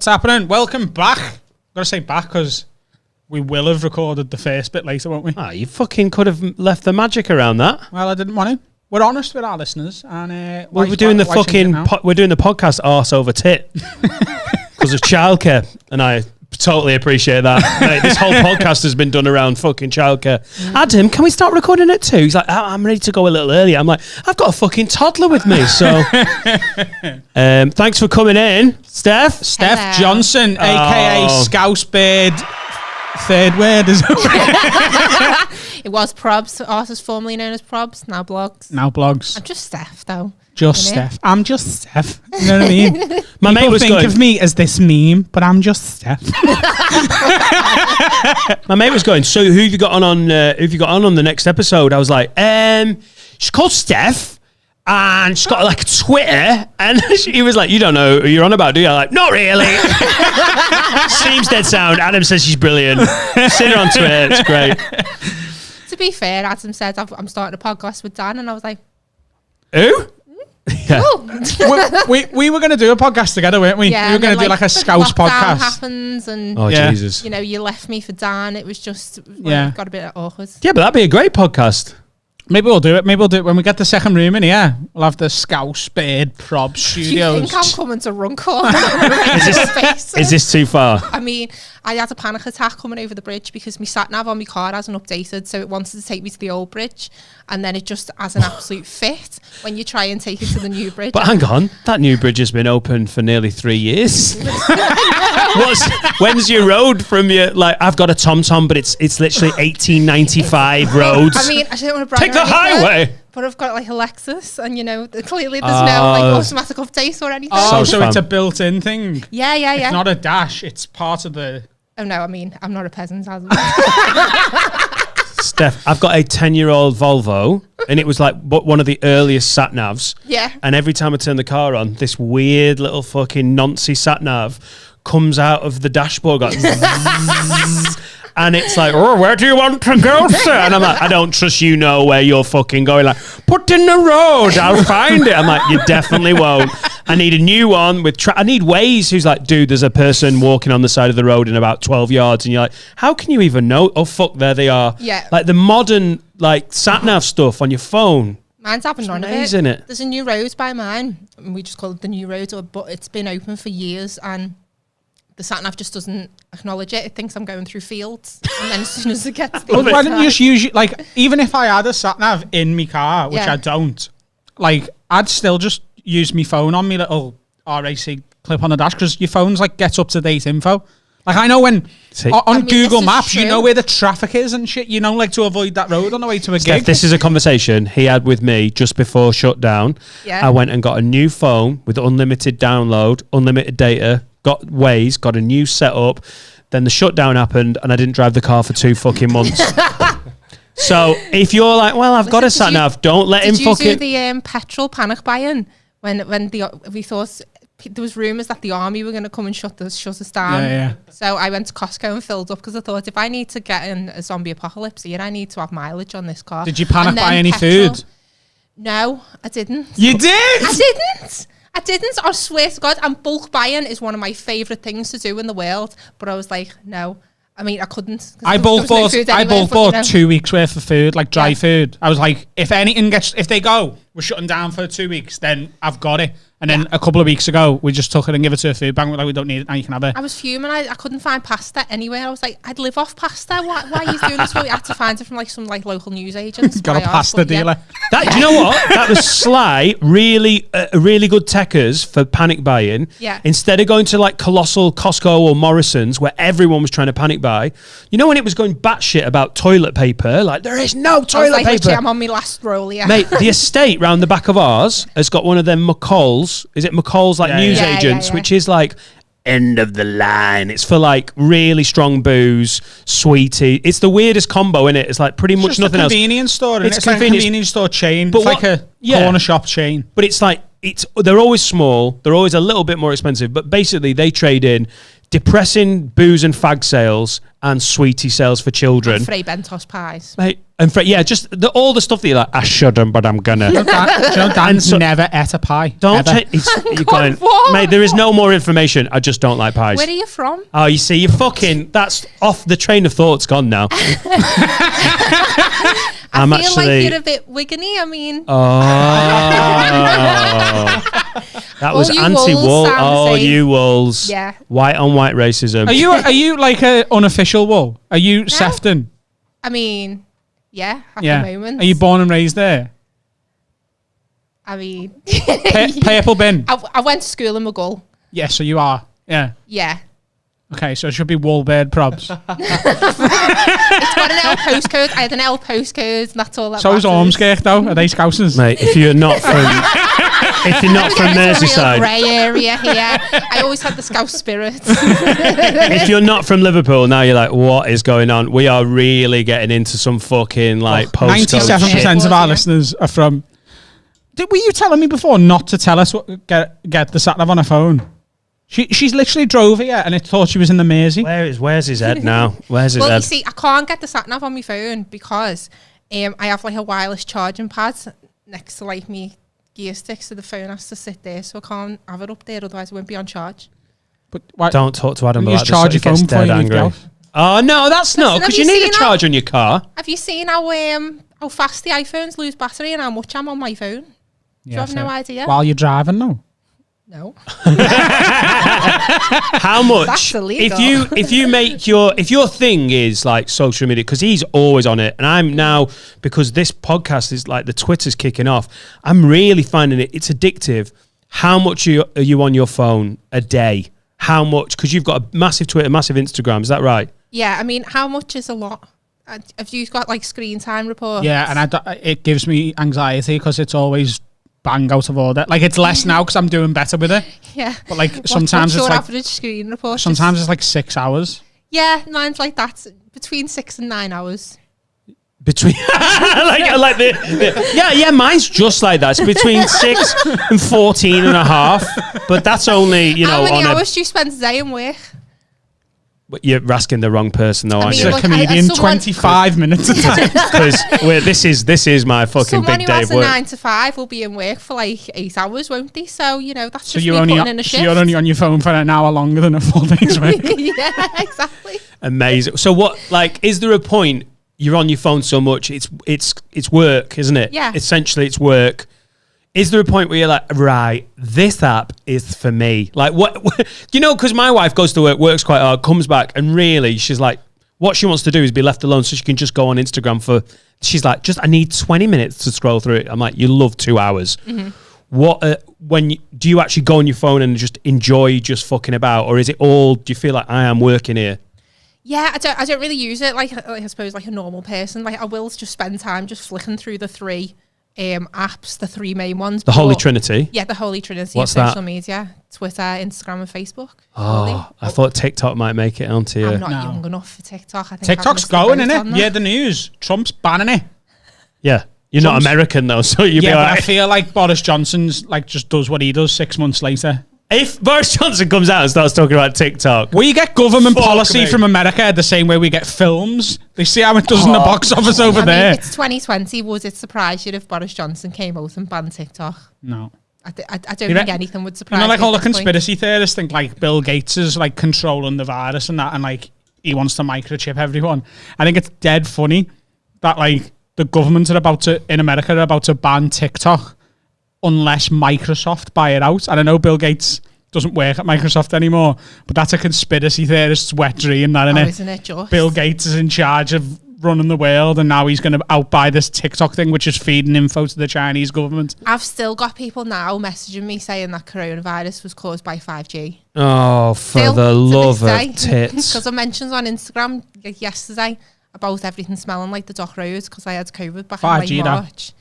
What's happening? Welcome back. I'm going to say back because we will have recorded the first bit later, won't we? Oh, you fucking could have left the magic around that. Well, I didn't want to. We're honest with our listeners. And we're doing the podcast arse over tit because of childcare. And I totally appreciate that. Mate, this whole podcast has been done around fucking childcare. Adam, can we start recording it too? He's like, I'm ready to go a little earlier. I'm like, I've got a fucking toddler with me. So thanks for coming in, Steph. Steph Hello. Johnson, a.k.a. Scouse Bird. Third word is It was Probs. Ours is formerly known as Probs, now Blogs. now blogs. I'm just Steph, though. Just Steph. I'm just Steph. You know what I mean? My mate People was think going, of me as this meme, but I'm just Steph. my mate was going, so who have you got on the next episode? I was like, she's called Steph. And she's got like a Twitter, and he was like, "You don't know who you're on about, do you?" I'm like, "Not really." Seems dead sound. Adam says she's brilliant. Seen her on Twitter. It's great. To be fair, Adam said, I'm starting a podcast with Dan, and I was like, Who? Yeah. oh. we were going to do a podcast together, weren't we? Yeah, we were going to do like a Scouse lockdown podcast. happens, and Oh Yeah. Jesus. you know, you left me for Dan. It was just, Yeah. got a bit awkward. Yeah, but that'd be a great podcast. Maybe we'll do it. Maybe we'll do it when we get the second room in here. We'll have the Scouse Bird Prob Do you Studios. think I'm coming to Runcorn? Is this too far? I mean, I had a panic attack coming over the bridge because my sat nav on my car hasn't updated, so it wanted to take me to the old bridge, and then it just has an absolute fit when you try and take it to the new bridge. But hang on, that new bridge has been open for nearly 3 years. When's your road from your, like, I've got a TomTom, but it's literally 1895 roads. I mean, I don't want to brag Take or the anything, highway. but I've got like a Lexus, and you know, clearly there's no like automatic update or anything. Oh, So so it's fun. a built-in thing. Yeah. It's not a dash. It's part of the... Oh no, I mean, I'm not a peasant. Steph, I've got a 10-year-old Volvo, and it was like one of the earliest sat navs. Yeah. And every time I turn the car on, this weird little fucking noncy sat nav comes out of the dashboard, going and it's like, oh, where do you want to go, sir? And I'm like, I don't trust you know where you're fucking going. Like, put in the road, I'll find it. I'm like, you definitely won't. I need a new one with I need Waze, who's like, dude, there's a person walking on the side of the road in about 12 yards, and you're like, how can you even know? Oh fuck, there they are. Yeah. Like the modern like sat nav stuff on your phone. Mine's having none of it. amazing, it? There's a new road by mine, and we just call it the new road, but it's been open for years, and the sat nav just doesn't acknowledge it. It thinks I'm going through fields, and then as soon as it gets to the Well, other why don't you side- just use... Like, even if I had a sat-nav in my car, which Yeah. I don't, like, I'd still just use my phone on me little RAC clip on the dash, because your phone's, like, gets up-to-date info. Like, I know when... See- on I mean, Google this is Maps, you true. know where the traffic is and shit. You know, like, to avoid that road on the way to a Steph, gig. this is a conversation he had with me just before shutdown. Yeah. I went and got a new phone with unlimited download, unlimited data, got Waze, got a new setup. Then the shutdown happened and I didn't drive the car for 2 fucking months. So if you're like, well, I've got a Listen, sat nav, don't let him Did you do fucking... the petrol panic buying when we thought there was rumours that the army were going to come and shut us down? Yeah. So I went to Costco and filled up because I thought if I need to get in a zombie apocalypse here, I need to have mileage on this car. Did you panic And then buy any petrol- food? No, I didn't. You did? I didn't. I swear to God. And bulk buying is one of my favourite things to do in the world. But I was like, no. I mean, I couldn't. 'cause I there bulk was no bought. food I anywhere, bulk but, you bought know. 2 weeks worth of food, like dry Yeah. food. I was like, if they go, we're shutting down for 2 weeks, then I've got it. And then a couple of weeks ago, we just took it and give it to a food bank. We're like, we don't need it now. You can have it. I was fuming. I couldn't find pasta anywhere. I was like, I'd live off pasta. Why are you doing this? I had to find it from like some like local news agents. Got a By ours, pasta but yeah. dealer. That, do you know what? That was sly, really good techers for panic buying. Yeah. Instead of going to like colossal Costco or Morrison's where everyone was trying to panic buy, you know when it was going batshit about toilet paper, like there is no I was toilet like, paper. literally, I'm on my last roll, yeah. Mate, the estate round the back of ours has got one of them McCall's. Is it McCall's like Yeah, news yeah. Yeah, agents, yeah. which is like end of the line. It's for like really strong booze, sweetie. It's the weirdest combo, innit? It's like pretty much Just nothing a else. convenience store. It's It's like a convenience- convenience store chain. But It's like what- a yeah. corner shop chain. But it's like they're always small. They're always a little bit more expensive. But basically, they trade in depressing booze and fag sales and sweetie sales for children. Frey Bentos pies. Mate, And just all the stuff that you're like, I shouldn't, but I'm gonna. Dan's never ate a pie. Don't you're going, mate, there is no more information. I just don't like pies. Where are you from? Oh, you see, that's off the train of thought's gone now. I feel like you're a bit Wiggany. I mean, that was anti-wool. Oh, you wolves! Yeah, white on white racism. Are you like a unofficial wool? Are you Sefton? I mean, yeah. At the moment, are you born and raised there? I mean, Purple bin. I went to school in McGull. Yeah, so you are. Yeah. Yeah. Okay, so it should be Woolbird probs. It's got an L postcode. I had an L postcode, and that's all that So is Ormskirk, though. Are they Scousers? Mate, if you're not from Merseyside, grey area here. I always had the Scouse spirit. if you're not from Liverpool, now you're like, what is going on? We are really getting into some fucking postcode. 97% of our listeners are from. Were you telling me before not to tell us get the sat nav on her phone? She's literally drove here and it thought she was in the Mersey. Where's his head now? Where's his head? Well, you see, I can't get the sat nav on my phone because I have like a wireless charging pad next to like me gear stick, so the phone has to sit there, so I can't have it up there, otherwise it won't be on charge. But why, don't talk to Adam about this. Charge your phone before you leave the house. Oh no, that's not because you need a charge on your car. Have you seen how fast the iPhones lose battery and how much I'm on my phone? Do you have no idea? While you're driving, no. No. How much? That's illegal. If your thing is like social media, because he's always on it, and I'm now, because this podcast is like the Twitter's kicking off, I'm really finding it's addictive. How much are you on your phone a day? How much? Because you've got a massive Twitter, massive Instagram. Is that right? Yeah, I mean, how much is a lot? Have you got like screen time reports? Yeah, and it gives me anxiety because it's always bang out of order. Like it's less now because I'm doing better with it. Yeah. But like sometimes what's it's your like average screen report. Sometimes it's like 6 hours. Yeah, mine's like that, between 6 and 9 hours. Between mine's just like that. It's between 6 and 14 and a half. But that's only How many hours do you spend a day in work? You're asking the wrong person, though, aren't you? Look, a comedian, 25 minutes a time. Because this is my fucking big day of work. Someone who has a 9 to 5 will be in work for like 8 hours, won't they? So that's so just you're me only putting in a shift. So you're only on your phone for an hour longer than a full day's work. Yeah, exactly. Amazing. So what? Like, is there a point you're on your phone so much? It's work, isn't it? Yeah. Essentially, it's work. Is there a point where you're like, right, this app is for me? Like, what because my wife goes to work, works quite hard, comes back, and really, she's like, what she wants to do is be left alone so she can just go on Instagram she's like, I need 20 minutes to scroll through it. I'm like, you love 2 hours. Mm-hmm. Do you actually go on your phone and just enjoy just fucking about? Or is it all, do you feel like I am working here? Yeah, I don't really use it like I suppose like a normal person. Like I will just spend time just flicking through the 3 apps, the 3 main ones. The Holy Trinity? Yeah, the Holy Trinity. What's of social that? media, Twitter, Instagram and Facebook. Oh, I thought TikTok might make it onto you. I'm not young enough for TikTok. I think TikTok's going, isn't it? Yeah, the news. Trump's banning it. Yeah. You're not American though, so you'll be all right. I feel like Boris Johnson's like just does what he does 6 months later. If Boris Johnson comes out and starts talking about TikTok, we get government policy from America the same way we get films. They see how it does in the box office over there. Mean, it's 2020. Would it surprise you if Boris Johnson came out and banned TikTok? No. I don't think anything would surprise you. Like all the conspiracy point. theorists think like Bill Gates is like controlling the virus and that, and like he wants to microchip everyone. I think it's dead funny that like the government in America are about to ban TikTok unless Microsoft buy it out. And I know Bill Gates doesn't work at Microsoft anymore, but that's a conspiracy theorist's wet dream, that, isn't it? Just? Bill Gates is in charge of running the world, and now he's going to outbuy this TikTok thing, which is feeding info to the Chinese government. I've still got people now messaging me saying that coronavirus was caused by 5G. Oh, for the love of tits. Because I mentioned on Instagram yesterday about everything smelling like the Dock Road because I had COVID back in like March.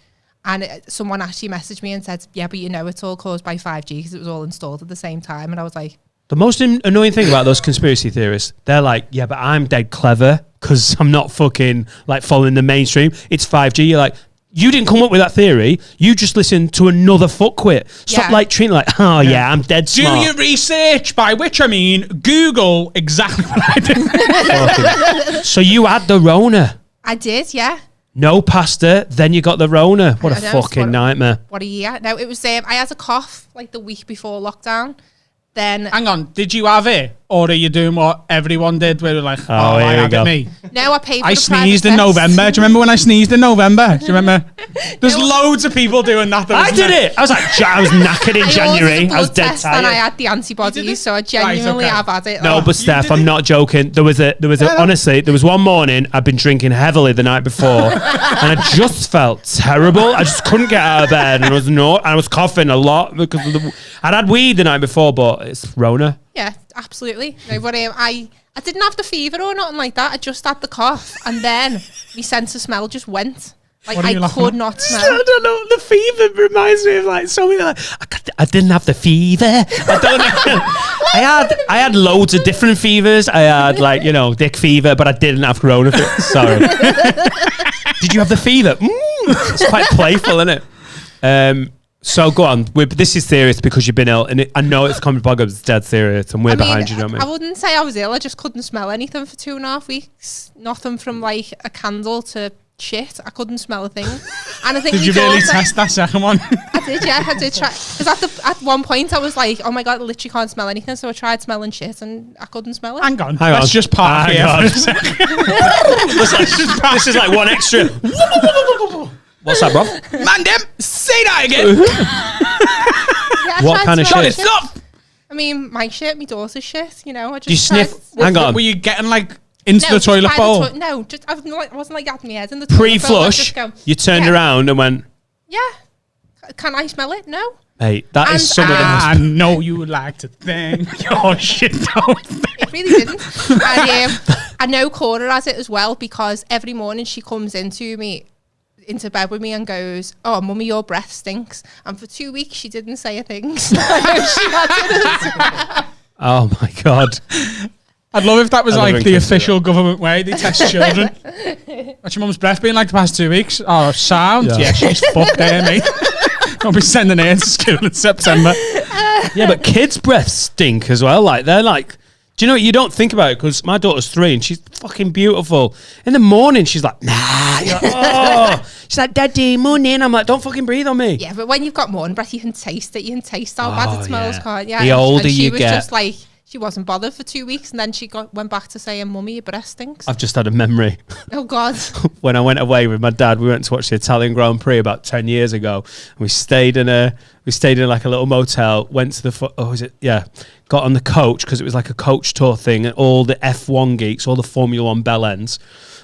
And someone actually messaged me and said, yeah, but it's all caused by 5G because it was all installed at the same time. And I was like... The most annoying thing about those conspiracy theorists, they're like, yeah, but I'm dead clever because I'm not fucking like following the mainstream. It's 5G. You're like, you didn't come up with that theory. You just listened to another fuckwit. Stop like treating like, oh yeah, I'm dead smart. Do your research, by which I mean Google exactly what I did. So you had the Rona. I did, yeah. no pasta, then you got the Rona. What a fucking nightmare. What a year. No, it was, I had a cough like the week before lockdown. Then hang on, did you have it, or are you doing what everyone did? Where like, I had it me. No, I paid. I sneezed in November. Do you remember when I sneezed in November? Do you remember? There's loads of people doing that. I did it. I was like, I was knackered in January. I was dead tired. And I had the antibodies, so I genuinely have had it. No, but Steph, I'm not joking. There was honestly, there was one morning I'd been drinking heavily the night before, and I just felt terrible. I just couldn't get out of bed, and I was coughing a lot because I'd had weed the night before, but it's Rona. Yeah, absolutely. No, but I didn't have the fever or nothing like that. I just had the cough, and then my sense of smell just went. Like I could not smell. I don't know. The fever reminds me of like something like I didn't have the fever. I don't know. I had loads of different fevers. I had dick fever, but I didn't have corona. Sorry. Did you have the fever? It's quite playful, isn't it? So go on. This is serious because you've been ill, and I know it's coming back up. It's dead serious, and we're behind you, don't we? I wouldn't say I was ill. I just couldn't smell anything for 2.5 weeks. Nothing from like a candle to shit. I couldn't smell a thing. And I think did you really test that second one? I did, yeah. I did try. Because at one point I was like, oh my god, I literally can't smell anything. So I tried smelling shit, and I couldn't smell it. Hang on. Let's just park here for a second. This is like one extra. What's that, bro? Man, them, say that again. Yeah, what kind of shit? Stop. I mean, my shit, my daughter's shit. You know, I just. Do you sniff? Hang on. Were you getting like into the toilet bowl? No, just I wasn't like having my head in the toilet pre-flush. You turned around and went. Yeah. Can I smell it? No. Hey, that is some of the most. I know you would like to think your shit don't. It really didn't. And I know Cora has it as well because every morning she comes into bed with me and goes, oh, mummy, your breath stinks. And for 2 weeks she didn't say a thing. So she had it as well. Oh my god. I'd love if that was like the official government way they test children. What's your mum's breath been like the past 2 weeks? Oh, sound? Yeah, she's fucked there, mate. I'll be sending her to school in September. Yeah, but kids' breaths stink as well. Like, they're like, do you know, you don't think about it because my daughter's 3 and she's fucking beautiful. In the morning, she's like, nah. You're like, oh. She's like, Daddy, morning. I'm like, don't fucking breathe on me. Yeah, but when you've got morning breath, you can taste it. You can taste how bad it smells, can't you? The older you get. She was just like, she wasn't bothered for 2 weeks and then she went back to saying, mummy, your breath stinks. I've just had a memory. Oh, God. When I went away with my dad, we went to watch the Italian Grand Prix about 10 years ago. And we stayed in like a little motel, went to got on the coach because it was like a coach tour thing and all the F1 geeks, all the Formula 1 bell ends.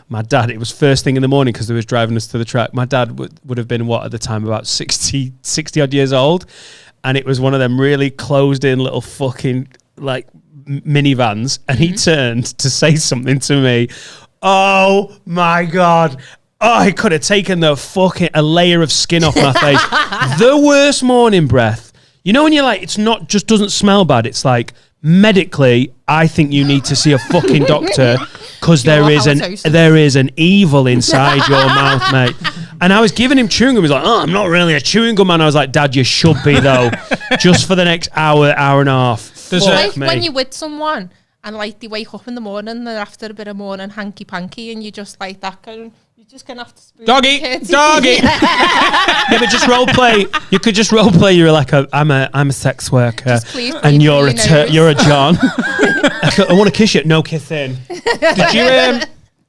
My dad, it was first thing in the morning because they was driving us to the track. My dad would have been, at the time, about 60 odd years old. And it was one of them really closed in little fucking like minivans, and he turned to say something to me. Oh my god. Oh, he could have taken a layer of skin off my face. The worst morning breath. You know when you're like, it's not just doesn't smell bad, it's like medically I think you need to see a fucking doctor because there is an evil inside your mouth, mate. And I was giving him chewing gum. He was like, oh, I'm not really a chewing gum man. I was like, Dad, you should be though. Just for the next hour and a half. When you're with someone and like they wake up in the morning and they're after a bit of morning hanky panky and you just like that kind of, you're just gonna have to spoon doggy. Yeah, but just role play. You could just role play. You're like I'm a sex worker, and you're a John. I want to kiss you. No kissing.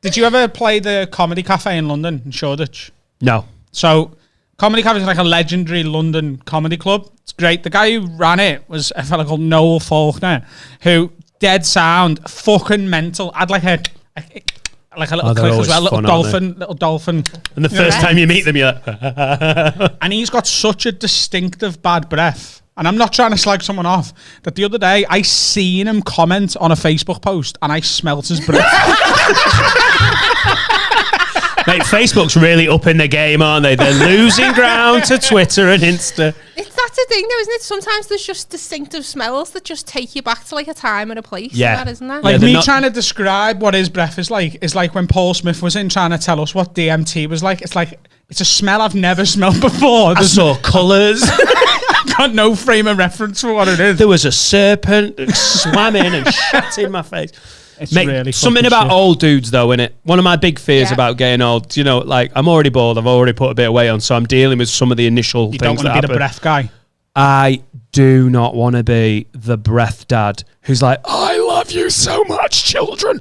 Did you ever play the Comedy Cafe in London in Shoreditch? No. So Comedy Cafe is like a legendary London comedy club. It's great. The guy who ran it was a fella called Noel Faulkner, who dead sound, fucking mental. Had like a little click as well, little dolphin. And the first time you meet them, you're like, and he's got such a distinctive bad breath. And I'm not trying to slag someone off, that the other day I seen him comment on a Facebook post and I smelt his breath. Mate, Facebook's really upping the game, aren't they? They're losing ground to Twitter and Insta. That's the thing though, isn't it? Sometimes there's just distinctive smells that just take you back to like a time and a place. Yeah. Isn't that? Like me trying to describe what his breath is like when Paul Smith was in trying to tell us what DMT was like. It's a smell I've never smelled before. I saw colours. I've got no frame of reference for what it is. There was a serpent that swam in and shat in my face. It's Mate, really something fucking about shit. old dudes, though, innit? One of my big fears about getting old, you know, like, I'm already bald. I've already put a bit of weight on, so I'm dealing with some of the initial You things don't want that to be the happen. breath guy. I do not want to be the breath dad who's like, I love you so much, children.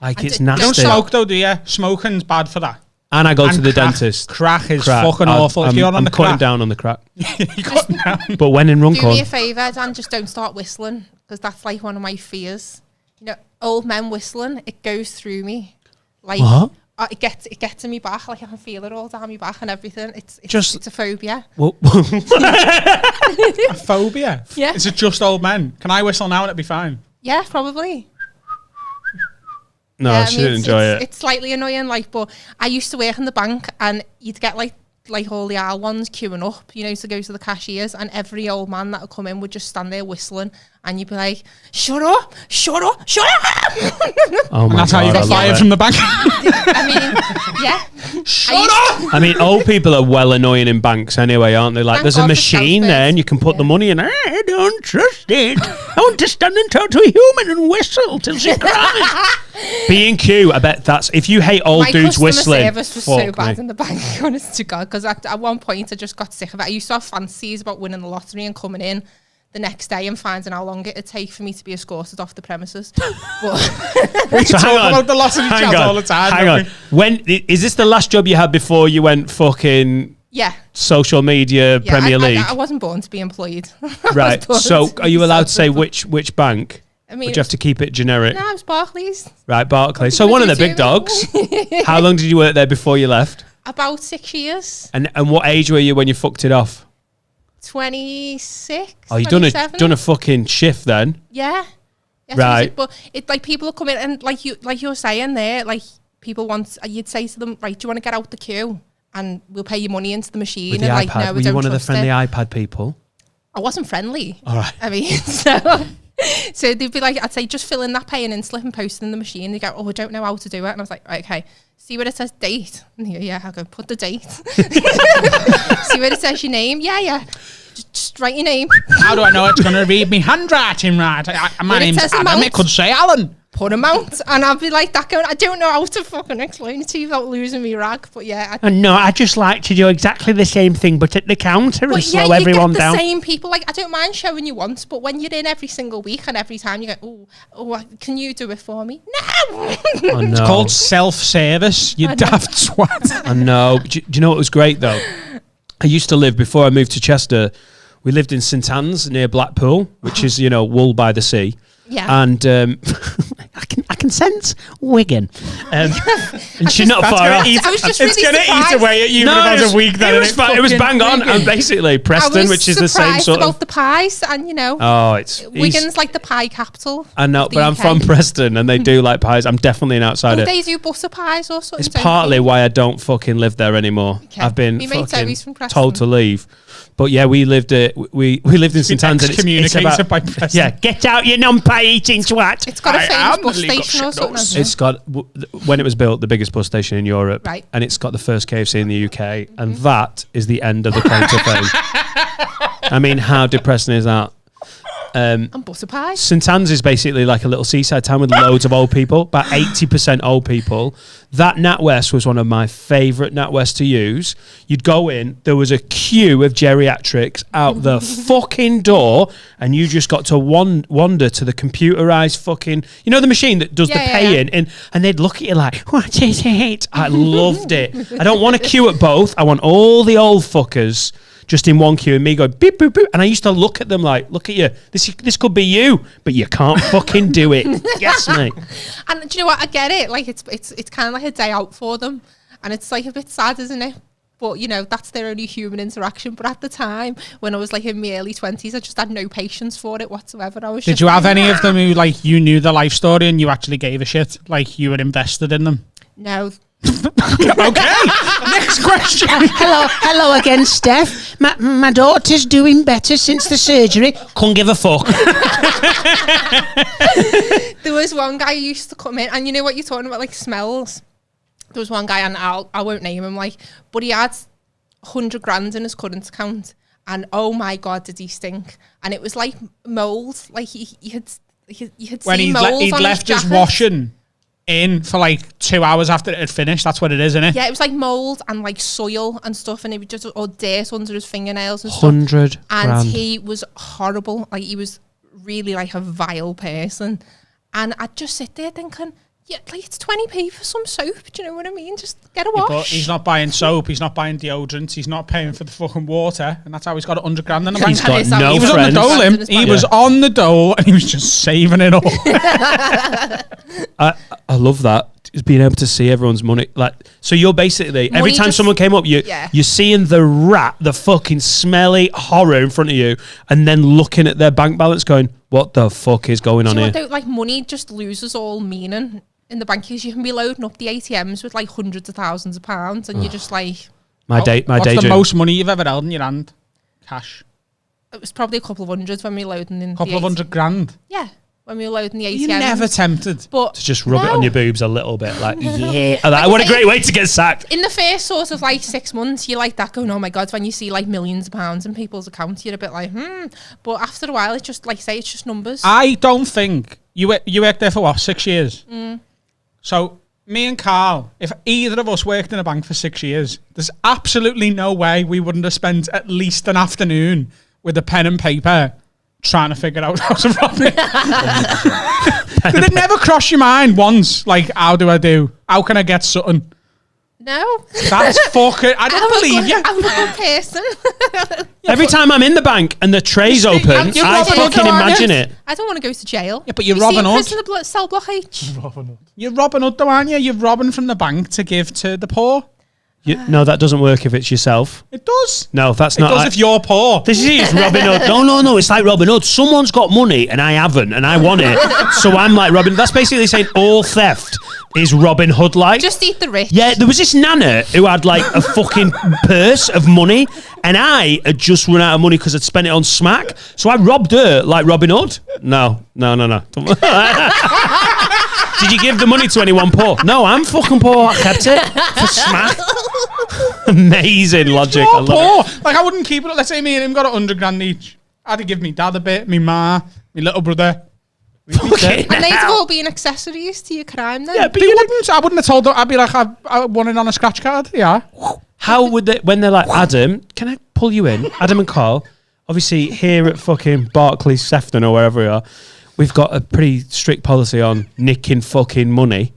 Like, it's nasty. You don't smoke though, do you? Smoking's bad for that. And I go to the crack. Dentist. Crack is fucking awful. If you're on I'm the cutting crack, down on the crack. you're cutting down. But when in Do me Runcorn, a favour, Dan, just don't start whistling, because that's like one of my fears. You know, old men whistling, it goes through me. Like, what? It gets in me back, like I can feel it all down my back and everything. It's a phobia. Well, A phobia? Yeah. Is it just old men? Can I whistle now and it'd be fine? Yeah, probably. no, Yeah, she didn't enjoy it. It's slightly annoying, like, but I used to work in the bank and you'd get like all the owl ones queuing up, you know, to go to the cashiers, and every old man that would come in would just stand there whistling, and you'd be like, shut up, shut up, shut up. Oh my And that's God, how you I got love fired it. from the bank. I mean, yeah. Shut up! I mean, old people are well annoying in banks anyway, aren't they? Like, Thank there's a God for machine Scouse there and you can put the money in. I don't trust it. I want to stand and talk to a human and whistle till she cries. B&Q, I bet that's... If you hate old My dudes customer whistling... service was so fuck bad me. in the bank, honest to God, because at one point I just got sick of it. I used to have fantasies about winning the lottery and coming in the next day and finding how long it'd take for me to be escorted off the premises. But We So talk hang on, about the lottery hang chat on, all the time. Hang don't on. we? When is this the last job you had before you went fucking yeah, social media Premier League? I wasn't born to be employed. Right. born So to are you be allowed to say self-employed. which bank? I mean, Or do you have to keep it generic? no, it was Barclays. Right, Barclays. So What one of did the you big do? dogs. How long did you work there before you left? About 6 years. And what age were you when you fucked it off? 26. Oh, you 27. done a fucking shift then. Yeah. Yes, Right. But it like people will come in and like you're saying there, like people want, you'd say to them, right, do you want to get out the queue and we'll pay you money into the machine? With the and iPad. like, no, Were we you don't one of the trust friendly it. iPad people? I wasn't friendly. All right. I mean, so they'd be like, I'd say, just fill in that pay and in slip and post it in the machine. They go, oh, I don't know how to do it. And I was like, right, okay, see where it says date. And he go, yeah, I'll go, put the date. See where it says your name. Yeah. Just write your name. How do I know it's going to read me handwriting right? My When it name's says Adam. amount. It could say Alan. Put amount. And I'll be like that going, I don't know how to fucking explain it to you without losing me rag. But yeah. No, I just like to do exactly the same thing, but at the counter and But slow yeah, everyone you get the down. same people. Like, I don't mind showing you once, but when you're in every single week and every time you go, oh, can you do it for me? No. I know. It's called self-service. You I know. daft twat. I know. Do you know what was great though? I used to live, before I moved to Chester, we lived in St Anne's near Blackpool, which is, Wool by the sea. Yeah. And I can sense Wigan. And she's not That's far gonna off. eat- I was just it's really going to eat surprised. away at you in about a week. Then it was fine. It was bang on. And basically, I Preston, was which is the same surprised sort about of. the pies, and Oh, it's Wigan's like the pie capital. I know, of the but I'm UK. from Preston, and they do like pies. I'm definitely an outsider. They do butter pies or something. It's don't partly they? why I don't fucking live there anymore. Okay. I've been Me mate fucking Zoe's from Preston. told to leave. But yeah, we lived we lived in St Anne's. and it's Excommunicated about- by Preston. Yeah, get out, you non-pie eating twat. It's got a I famous am bus the League of station or something. Shadows. hasn't it? It's got, when it was built, the biggest bus station in Europe. Right. And it's got the first KFC in the UK. And that is the end of the claim to fame. I mean, how depressing is that? And butter pies. St Anne's is basically like a little seaside town with loads of old people, about 80% old people. That NatWest was one of my favourite NatWest to use. You'd go in, there was a queue of geriatrics out the fucking door, and you just got to wander to the computerised fucking, the machine that does the paying, and they'd look at you like, what is it? I loved it. I don't want a queue at both. I want all the old fuckers just in one queue and me going beep, boop, boop. And I used to look at them like, look at you. This could be you, but you can't fucking do it. Yes, mate. And do you know what? I get it. Like it's kind of like a day out for them, and it's like a bit sad, isn't it? But that's their only human interaction. But at the time, when I was like in my early 20s, I just had no patience for it whatsoever. Did you have any of them who like you knew the life story and you actually gave a shit? Like you were invested in them? No. Okay. Next question. Hello again, Steph. My daughter's doing better since the surgery. Couldn't give a fuck. There was one guy who used to come in, and you know what you're talking about, like smells. There was one guy, and I won't name him, but he had 100 grand in his current account, and oh my god, did he stink! And it was like mold, like he had You could When see he'd moles on left his his jacket. washing in for like 2 hours after it had finished. That's what it is, isn't it? Yeah, it was like mold and like soil and stuff, and it was just or dirt under his fingernails and stuff. 100 And grand. he was horrible. Like he was really like a vile person. And I'd just sit there thinking, yeah, like it's 20p for some soap. Do you know what I mean? Just get a wash. But he's not buying soap. He's not buying deodorant. He's not paying for the fucking water, and that's how he's got 100 grand in the bank. He's got no He was friends. on the dole. He was on the dole, and he was just saving it all. I love that. Is being able to see everyone's money. Like, so you're basically every Money time just- someone came up, you're seeing the rat, the fucking smelly horror in front of you, and then looking at their bank balance, going, "What the fuck is going on Do you know here?" what, though? Like money just loses all meaning in the bank because you can be loading up the ATMs with like hundreds of thousands of pounds, and you're just like, My day What's the dream. most money you've ever held in your hand? Cash. it was probably a couple of hundreds when we were loading in. Couple of 100 grand. Yeah, when we were loading the ATMs. You're never tempted. But To just rub it no. on your boobs a little bit, like yeah. Like, what a great way to get sacked. In the first sort of like 6 months, you're like that going, oh my God, when you see like millions of pounds in people's accounts, you're a bit like, But after a while, it's just like, say, it's just numbers. I don't think you worked there for what, 6 years? So me and Carl, if either of us worked in a bank for 6 years, there's absolutely no way we wouldn't have spent at least an afternoon with a pen and paper trying to figure out how to rob it. Did it never cross your mind once? Like, how do I do? How can I get something? No. That's fucking... I don't believe you. I'm a good person. Every time I'm in the bank and the tray's You- open, you're I robbing fucking other ones. imagine it. I don't want to go to jail. Yeah, but you're Have you Robin seen Hood. Prison Cell Block H? You're Robin Hood though, aren't you? You're robbing from the bank to give to the poor. No, that doesn't work if it's yourself. It does. No, that's It not. does if you're poor. This is Robin Hood. No, it's like Robin Hood. Someone's got money and I haven't, and I want it. So I'm like Robin. That's basically saying all theft is Robin Hood like. Just eat the rich. Yeah, there was this nana who had like a fucking purse of money, and I had just run out of money because I'd spent it on smack. So I robbed her like Robin Hood. No. Did you give the money to anyone poor? No, I'm fucking poor. I kept it for smack. Amazing logic. I You're love poor. it. Like I wouldn't keep it. Let's say me and him got 100 grand each. I'd have given me dad a bit, me ma, me little brother. Okay, And they'd now. all been accessories to your crime then. Yeah, but They wouldn't. I wouldn't have told them. I'd be like, I won it on a scratch card. Yeah. How would they, when they're like, Adam, can I pull you in? Adam and Carl, obviously here at fucking Barclays, Sefton or wherever we are, we've got a pretty strict policy on nicking fucking money.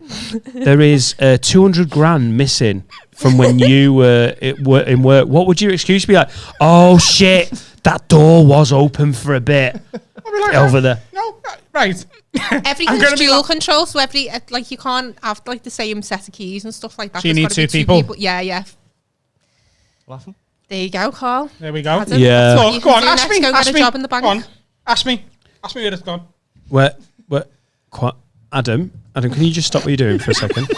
There is 200 grand missing from when you were in work. What would your excuse be like? Oh shit, that door was open for a bit I'd be like, over there. No, right. Everything's gonna be dual like- control, so like you can't have like the same set of keys and stuff like that. So you There's need gotta be two people? Yeah. Laughing. There you go, Carl. There we go. Adam, Yeah. that's what you Go can on, do ask next, me. Go Ask get me. a job in the bank. Go on, ask me. Ask me where it's gone. Adam, can you just stop what you're doing for a second?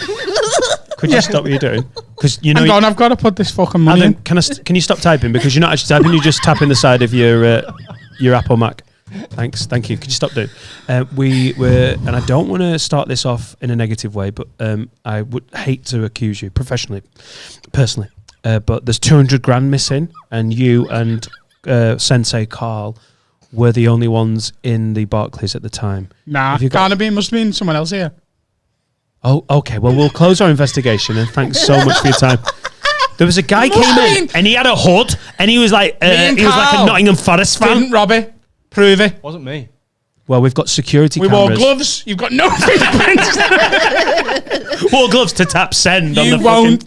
Could you stop what you're doing? Because you know. Hang on, I've got to put this fucking money Adam, in. can you stop typing because you're not actually typing? You're just tapping the side of your Apple Mac. Thank you. Could you stop doing? We were, and I don't want to start this off in a negative way, but I would hate to accuse you personally. But there's 200 grand missing, and you and Sensei Carl were the only ones in the Barclays at the time. Nah, Have you got- can't have been. Must have been someone else here. Oh, okay. Well, we'll close our investigation, and thanks so much for your time. There was a guy came in, and he had a hood, and he was like and he was like a Carl Nottingham Forest fan. Didn't rob it. Prove it. Wasn't me. Well, we've got security We wore cameras. gloves. You've got no fingerprints. Wore gloves to tap send on You the won't.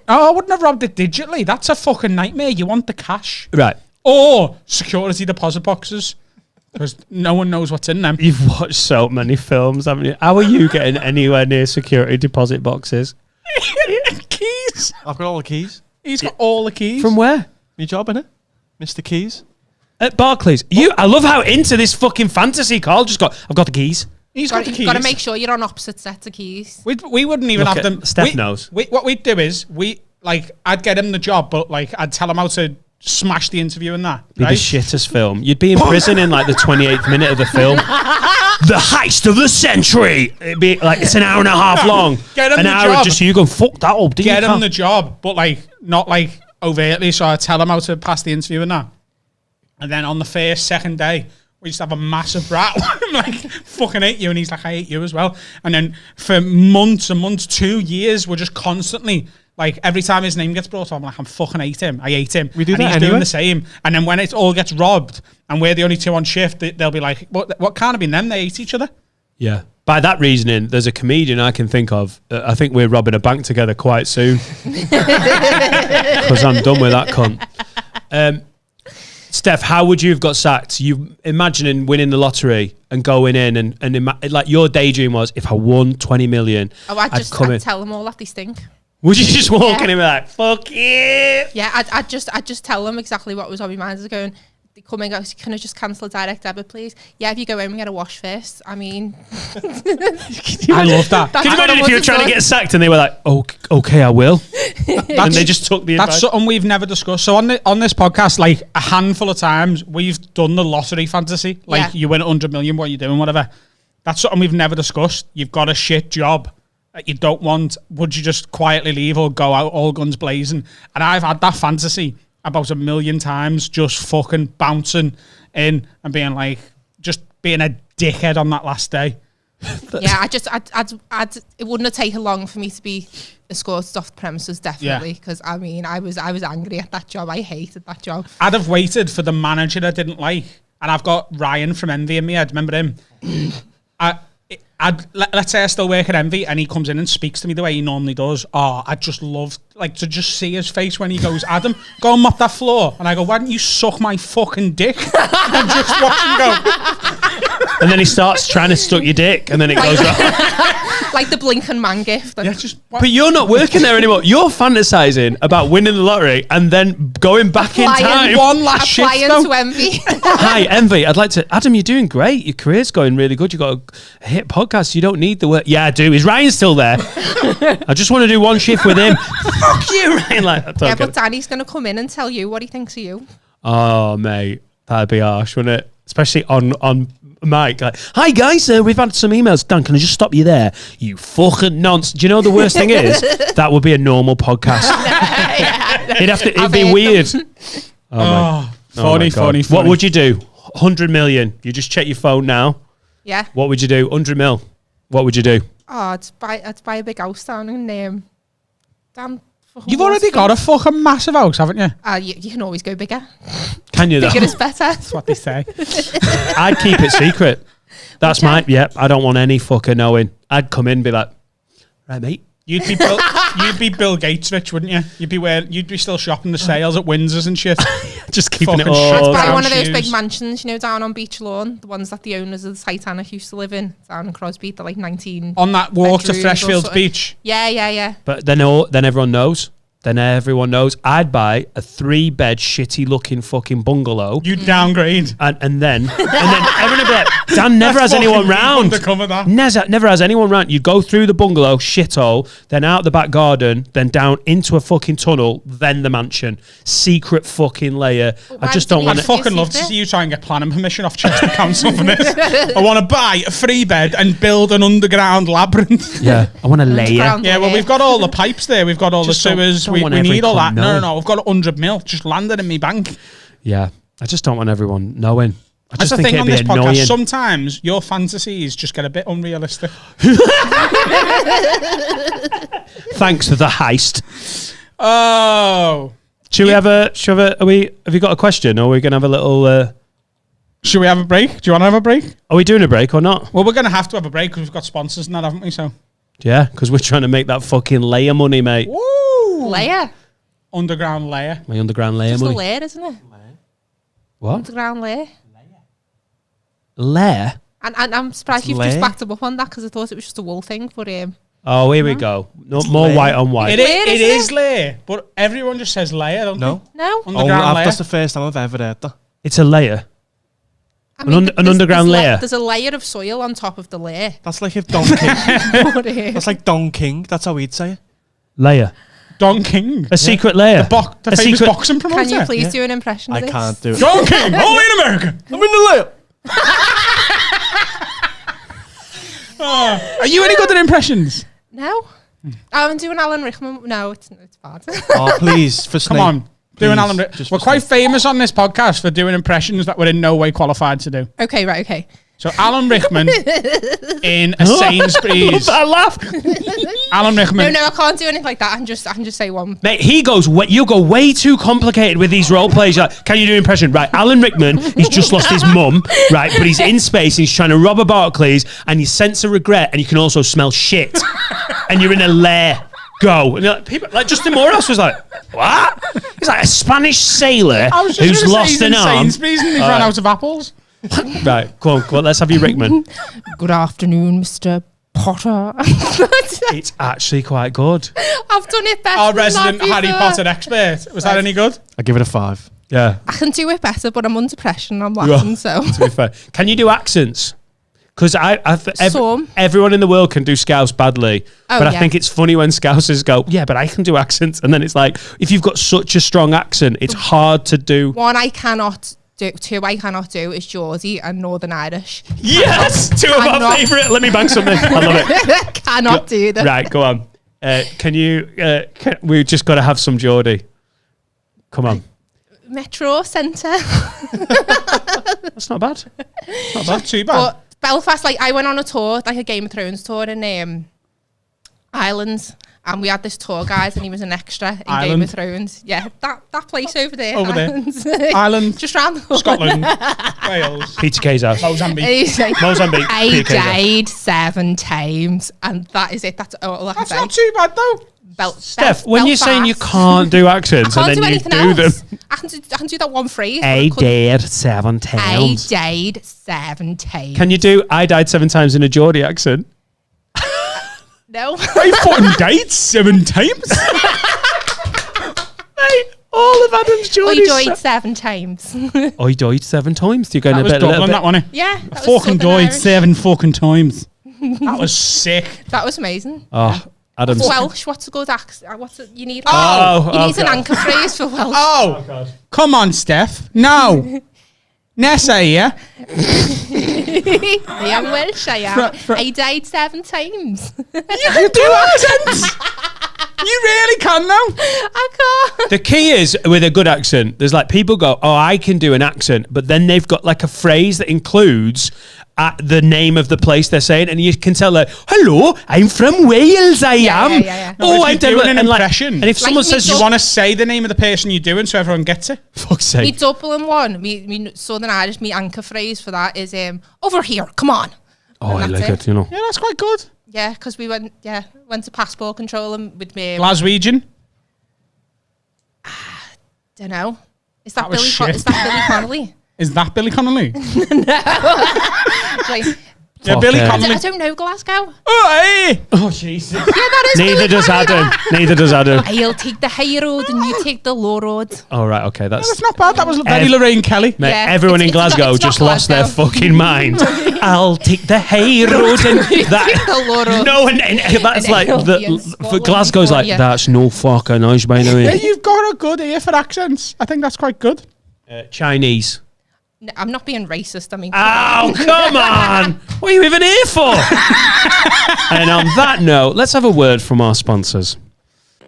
I wouldn't have robbed it digitally. That's a fucking nightmare. You want the cash Right. or security deposit boxes because no one knows what's in them. You've watched so many films, haven't you? How are you getting anywhere near security deposit boxes? Keys. I've got all the keys. He's got all the keys. From where? Me job, innit? Mr. Keys. At Barclays. I love how into this fucking fantasy Carl just got. I've got the keys. He's got the keys. Got to make sure you're on opposite sets of keys. We wouldn't even Look have at- them. Steph knows. What we'd do is I'd get him the job, but I'd tell him how to smash the interview and that. Be Right? the shittest film. You'd be in prison in like the 28th minute of the film. The heist of the century. It'd be like it's an hour and a half long. Get him an the hour job. of just you going fuck that up. Get him the job, but not overtly. So I tell him how to pass the interview and that. And then on the second day, we used to have a massive row. I'm like, fucking hate you. And he's like, I hate you as well. And then for months and months, 2 years, we're just constantly, like, every time his name gets brought up, I'm like, I fucking hate him. I hate him. We do and that he's anyway. doing the same. And then when it all gets robbed and we're the only two on shift, they'll be like, what can't have been them? They hate each other. Yeah. By that reasoning, there's a comedian I can think of. I think we're robbing a bank together quite soon. Because I'm done with that cunt. Steph, how would you have got sacked? You imagining winning the lottery and going in and like your daydream was, if I won 20 million, I'd tell them all that they stink. Would you just walk in and be like, fuck yeah? Yeah, I'd just tell them exactly what was on my mind. I was going, they come and go, can I just cancel a direct debit, please? Yeah, if you go in and get a wash first. I mean... I love that. Can you imagine if you were trying to get sacked and they were like, okay, I will. And they just took the advice. That's something we've never discussed. So on this podcast, like a handful of times, we've done the lottery fantasy. Like you win 100 million, what are you doing, whatever. That's something we've never discussed. You've got a shit job that you don't want. Would you just quietly leave or go out all guns blazing? And I've had that fantasy about 1 million times, just fucking bouncing in and being like, just being a dickhead on that last day. Yeah, it wouldn't have taken long for me to be escorted off the premises, definitely. Because I mean, I was angry at that job. I hated that job. I'd have waited for the manager I didn't like, and I've got Ryan from Envy in me head. Remember him? Let's say I still work at Envy and he comes in and speaks to me the way he normally does. Oh, I'd just love like to just see his face when he goes, Adam, go and mop that floor. And I go, why don't you suck my fucking dick? And just watch him go. And then he starts trying to suck your dick and then it goes off. Like the Blinken man gift. Yeah, just But you're not working there anymore. You're fantasizing about winning the lottery and then going back in time. One last shift, Applying to Envy. Hi, Envy. I'd like to... Adam, you're doing great. Your career's going really good. You've got a hit podcast. You don't need the work. Yeah, I do. Is Ryan still there? I just want to do one shift with him. Fuck you, Ryan. Like, Yeah, but Danny's going to come in and tell you what he thinks of you. Oh, mate. That'd be harsh, wouldn't it? Especially on mic. Like, hi, guys. We've had some emails. Dan, can I just stop you there? You fucking nonsense. Do you know the worst thing is? That would be a normal podcast. It'd be weird. Funny. What would you do? 100 million. You just check your phone now. Yeah. What would you do? 100 mil. What would you do? Oh, I'd buy a big house down in damn. You've already got a fucking massive house, haven't you? You can always go bigger. Can you though? Bigger is better. That's what they say. I'd keep it secret. That's my... Yep, I don't want any fucker knowing. I'd come in and be like, right, mate. You'd be Bill Gates rich, wouldn't you? You'd be still shopping the sales at Windsor's and shit. Just keeping it Fucking all... I'd buy one of those shoes. big mansions, down on Beach Lawn, the ones that the owners of the Titanic used to live in, down in Crosby, they're like 19 On that walk to bedrooms or Freshfields something. Beach. Yeah. But then everyone knows. Then everyone knows. I'd buy a 3-bed shitty looking fucking bungalow. You downgrade. And then everyone would be like, Dan never has anyone round. Undercover that. Never has anyone round. You go through the bungalow, shithole, then out the back garden, then down into a fucking tunnel, then the mansion. Secret fucking layer. I just don't want I'd fucking love to see you try and get planning permission off Chester Council for this. I want to buy a 3-bed and build an underground labyrinth. Yeah, I want a layer. Yeah, well, we've got all the pipes there. We've got all Just the don't- sewers. don't We want every need all cunt that. knowing. No. We've got 100 mil just landed in me bank. Yeah, I just don't want everyone knowing. I That's just the think thing on it'd be this annoying. podcast. Sometimes your fantasies just get a bit unrealistic. Thanks for the heist. Oh. Have you got a question, or are we going to have a little... Should we have a break? Do you want to have a break? Are we doing a break or not? Well, we're going to have to have a break because we've got sponsors and that, haven't we? So, Yeah, because we're trying to make that fucking layer money, mate. woo! Layer. Underground layer. My underground layer Just a money. layer, isn't it? What? Underground layer. Layer? And I'm surprised you've layer? just backed up on that because I thought it was just a wool thing. But Oh, here we go. No, more layer. white on white. It is layer, but everyone just says layer, don't No. no, they? Underground layer. That's the first time I've ever heard that. It's a layer. I An underground layer. There's a layer of soil on top of the layer. That's like if Don King. But, That's like Don King. That's how we'd say it. Layer. Don King. A secret layer. The A famous secret- boxing promoter. can you please Yeah. do an impression of I this? can't do it. Don King, only in America. I'm in the layer. Are you any good at impressions? No. I'm doing Alan Rickman. No, it's bad. Oh, please, for Come Snake. on. Doing Alan Rickman. We're quite famous on this podcast for doing impressions that we're in no way qualified to do. Okay, right, okay. So Alan Rickman in a Sainsbury's. That laugh. Alan Rickman. No, I can't do anything like that. I can just say one. Mate, he goes, you go way too complicated with these role plays. You're like, can you do an impression? Right, Alan Rickman, he's just lost his mum, right, but he's in space and he's trying to rob a Barclays and you sense a regret and you can also smell shit. And you're in a lair. Go. And you're like, people, like Justin Morehouse was like, what? He's like a Spanish sailor who's lost an arm. Sainsbury's and he ran out of apples. Right, go on, let's have you, Rickman. Good afternoon, Mr. Potter. It's actually quite good. I've done it better. Our than resident that Harry before. Potter expert. Was that any good? I give it a 5. Yeah, I can do it better, but I'm under pressure and I'm laughing, so. to be fair. Can you do accents? Because Some. everyone in the world can do Scouse badly. Oh, but I yeah. think it's funny when Scousers go, yeah, but I can do accents. And then it's like, if you've got such a strong accent, it's hard to do. One I cannot do, two I cannot do is Geordie and Northern Irish. Yes! Two of our Cannot. favourite. Let me bang something. I love it. Cannot do that. Right, go on. We've just got to have some Geordie. Come on. Metro Centre. That's not bad. Not bad. Too bad. But Belfast, like I went on a tour, like a Game of Thrones tour in Ireland, and we had this tour guide, and he was an extra in Game of Thrones. Yeah, that place over there. Over there. Ireland. Ireland. Just round the corner. Scotland. Wales. Peter Kay's house. And Mozambique. he's like, Mozambique. I Peter Kay's house. died 7 times, and that is it. That's all I can That's say. not too bad though. Steph, when you're saying you can't do accents I and can't then do you anything do else. them. I can do that one phrase. but I couldn't- died 7 I times. died 7 times. Can you do I died 7 times in a Geordie accent? No. I fucking died 7 times. Mate, all of Adam's I Geordies. died 7 times. I died 7 times. You're going That a was bit, little Dublin, bit. that one. Yeah. I that was fucking Southern died Irish. 7 fucking times. That was sick. That was amazing. Oh, Adam's. Welsh, what's a good accent? What's it? You need? Oh, you need an God. anchor phrase for Welsh. Oh, God. come on, Steph. No. Nessa here. I am Welsh. I am. Fr- I died 7 times. You can do accents. You really can now. I can't. The key is with a good accent, there's like people go, oh, I can do an accent, but then they've got like a phrase that includes the name of the place they're saying, and you can tell like, hello, I'm from Wales, I am. Yeah. No, Oh, if you're doing an and like- impression, and if someone me says you want to say the name of the person you're doing so everyone gets it. fuck's Me sake. Dublin one, me Southern Irish, me anchor phrase for that is over here, come on. Oh, I And like that's it, you know. Yeah, that's quite good. Yeah, because we went to passport control and with me. Glaswegian. Don't know. Is That that was Billy? shit. Is that Billy Connolly? Is that Billy Connolly? Like, Yeah, Billy yeah. Connolly. I don't know Glasgow. Oh, hey. Oh, Jesus. Yeah, that is Neither Billy does Connolly. Adam. Neither does Adam. I'll take the high road and you take the low road. All right, okay, That's that's... not bad. That was very Lorraine Kelly. Mate, Yeah, everyone in it's not- Glasgow it's not just lost their Glasgow. fucking mind. I'll take the hay road and that. The low road. No, and that's And like it'll the be in for Scotland Glasgow's before like you- that's no fucking noise by the Yeah, way. you've got a good ear for accents. I think that's quite good. Chinese. No, I'm not being racist. I mean, Oh, come on! What are you even here for? And on that note, let's have a word from our sponsors.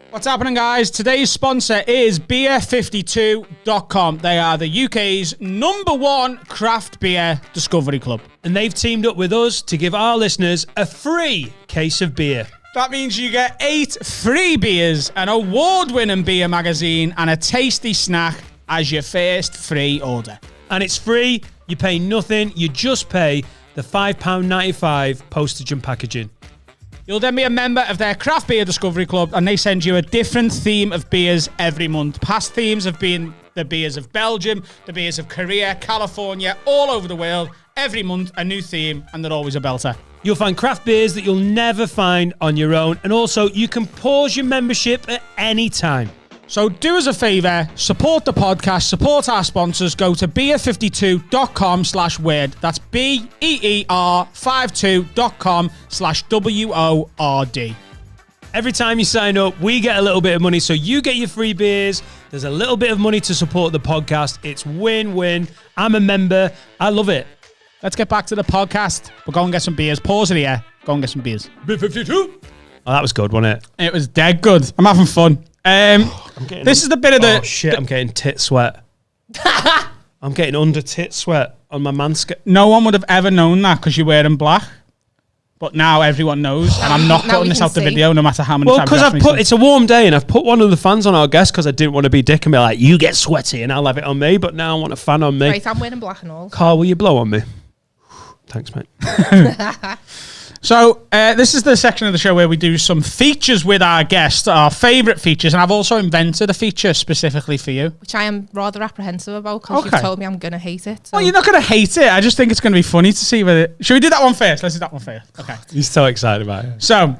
What's happening, guys? Today's sponsor is beer52.com. They are the UK's #1 craft beer discovery club. And they've teamed up with us to give our listeners a free case of beer. That means you get 8 free beers, an award-winning beer magazine, and a tasty snack as your first free order. And it's free, you pay nothing, you just pay the £5.95 postage and packaging. You'll then be a member of their craft beer discovery club, and they send you a different theme of beers every month. Past themes have been the beers of Belgium, the beers of Korea, California, all over the world. Every month, a new theme, and they're always a belter. You'll find craft beers that you'll never find on your own, and also you can pause your membership at any time. So do us a favour, support the podcast, support our sponsors, go to beer52.com/word. That's BEER52.com/WORD. Every time you sign up, we get a little bit of money, so you get your free beers. There's a little bit of money to support the podcast. It's win-win. I'm a member. I love it. Let's get back to the podcast. We'll go and get some beers. Pause it here. Go and get some beers. B52. Oh, that was good, wasn't it? It was dead good. I'm having fun. This is the bit of the... Oh, shit, I'm getting tit sweat. I'm getting under tit sweat on my manscape. No one would have ever known that because you're wearing black. But now everyone knows, and I'm not Now putting we this can out the see. video no matter how many Well, times because you ask me to. it's a warm day and I've put one of the fans on our guest because I didn't want to be dick and be like, you get sweaty and I'll have it on me, but now I want a fan on me. Right, I'm wearing black and all. Carl, will you blow on me? Thanks, mate. So this is the section of the show where we do some features with our guests, our favourite features, and I've also invented a feature specifically for you. Which I am rather apprehensive about because Okay. you've told me I'm going to hate it. So. Well, you're not going to hate it. I just think it's going to be funny to see whether... Should we do that one first? Let's do that one first. Okay. He's so excited about it. So,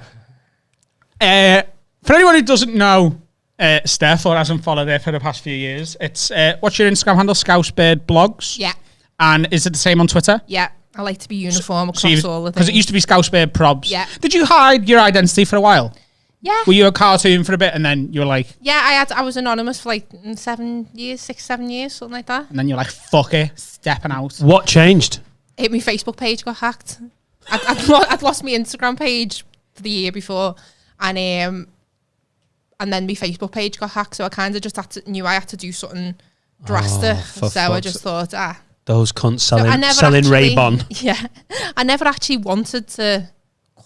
for anyone who doesn't know Steph or hasn't followed her for the past few years, it's what's your Instagram handle? Scouse Bird Blogs. Yeah, And is it the same on Twitter? yeah. I like to be uniform across all the things. Because it used to be Scouse Bird Probs. Yeah. Did you hide your identity for a while? Yeah. Were you a cartoon for a bit and then you were like... Yeah, I was anonymous for like 7 years, 7 years, something like that. And then you're like, fuck it, stepping out. What changed? My Facebook page got hacked. I'd lost my Instagram page for the year before, and then my Facebook page got hacked. So I kind of just knew I had to do something drastic. for So I fuck's just thought, Those cunts So selling, I never selling actually- Ray-Ban. Yeah, I never actually wanted to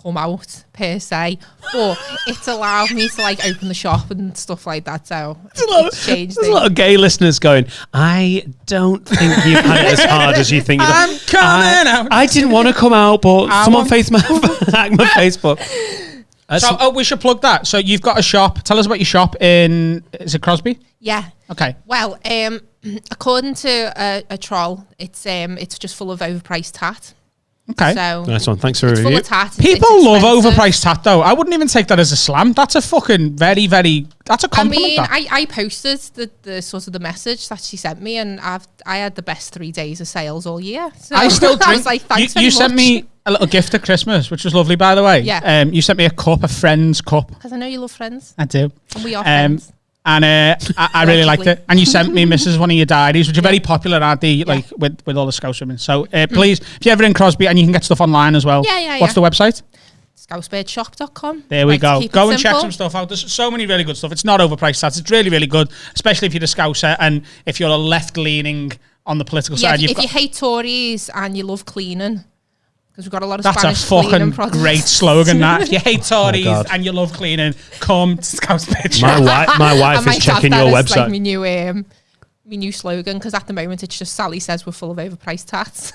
come out per se, but it's allowed me to like open the shop and stuff like that. So it's changed. There's a lot of gay listeners going, I don't think you've had it as hard as you think you've I'm coming out. I didn't want to come out, but someone want- hacked my Facebook. So we should plug that. So you've got a shop. Tell us about your shop in... Is it Crosby? Yeah. Okay. Well, according to a troll, it's just full of overpriced tat. Okay. So Nice one. Thanks for the it's full review. of tat. People it's love expensive. overpriced tat, though. I wouldn't even take that as a slam. That's a fucking very, very... That's a I compliment. mean, that. I posted the sort of the message that she sent me, and I had the best 3 days of sales all year. So I still drink. I was like, thanks very you much. sent me a little gift at Christmas, which was lovely, by the way. Yeah. You sent me a cup, a friend's cup. Because I know you love Friends, I do. and we are friends. And I really liked it. And you sent me Mrs. one of your diaries, which are very popular, aren't they? Like with all the Scouse women. So please, if you're ever in Crosby, and you can get stuff online as well. Yeah. What's the website? ScouseBirdShop.com. There we go. Keep Go it and check simple. some stuff out. There's so many really good stuff. It's not overpriced stats. It's really, really good, especially if you're a Scouser and if you're a left-leaning on the political Yeah, side. if you hate Tories and you love cleaning, because we've got a lot of That's Spanish a fucking cleaning products. great slogan, that. If you hate Tories God. and you love cleaning, come to Scouse Bitch. My I wife might is have checking that your as, website. like my new slogan, because at the moment it's just Sally says we're full of overpriced tats.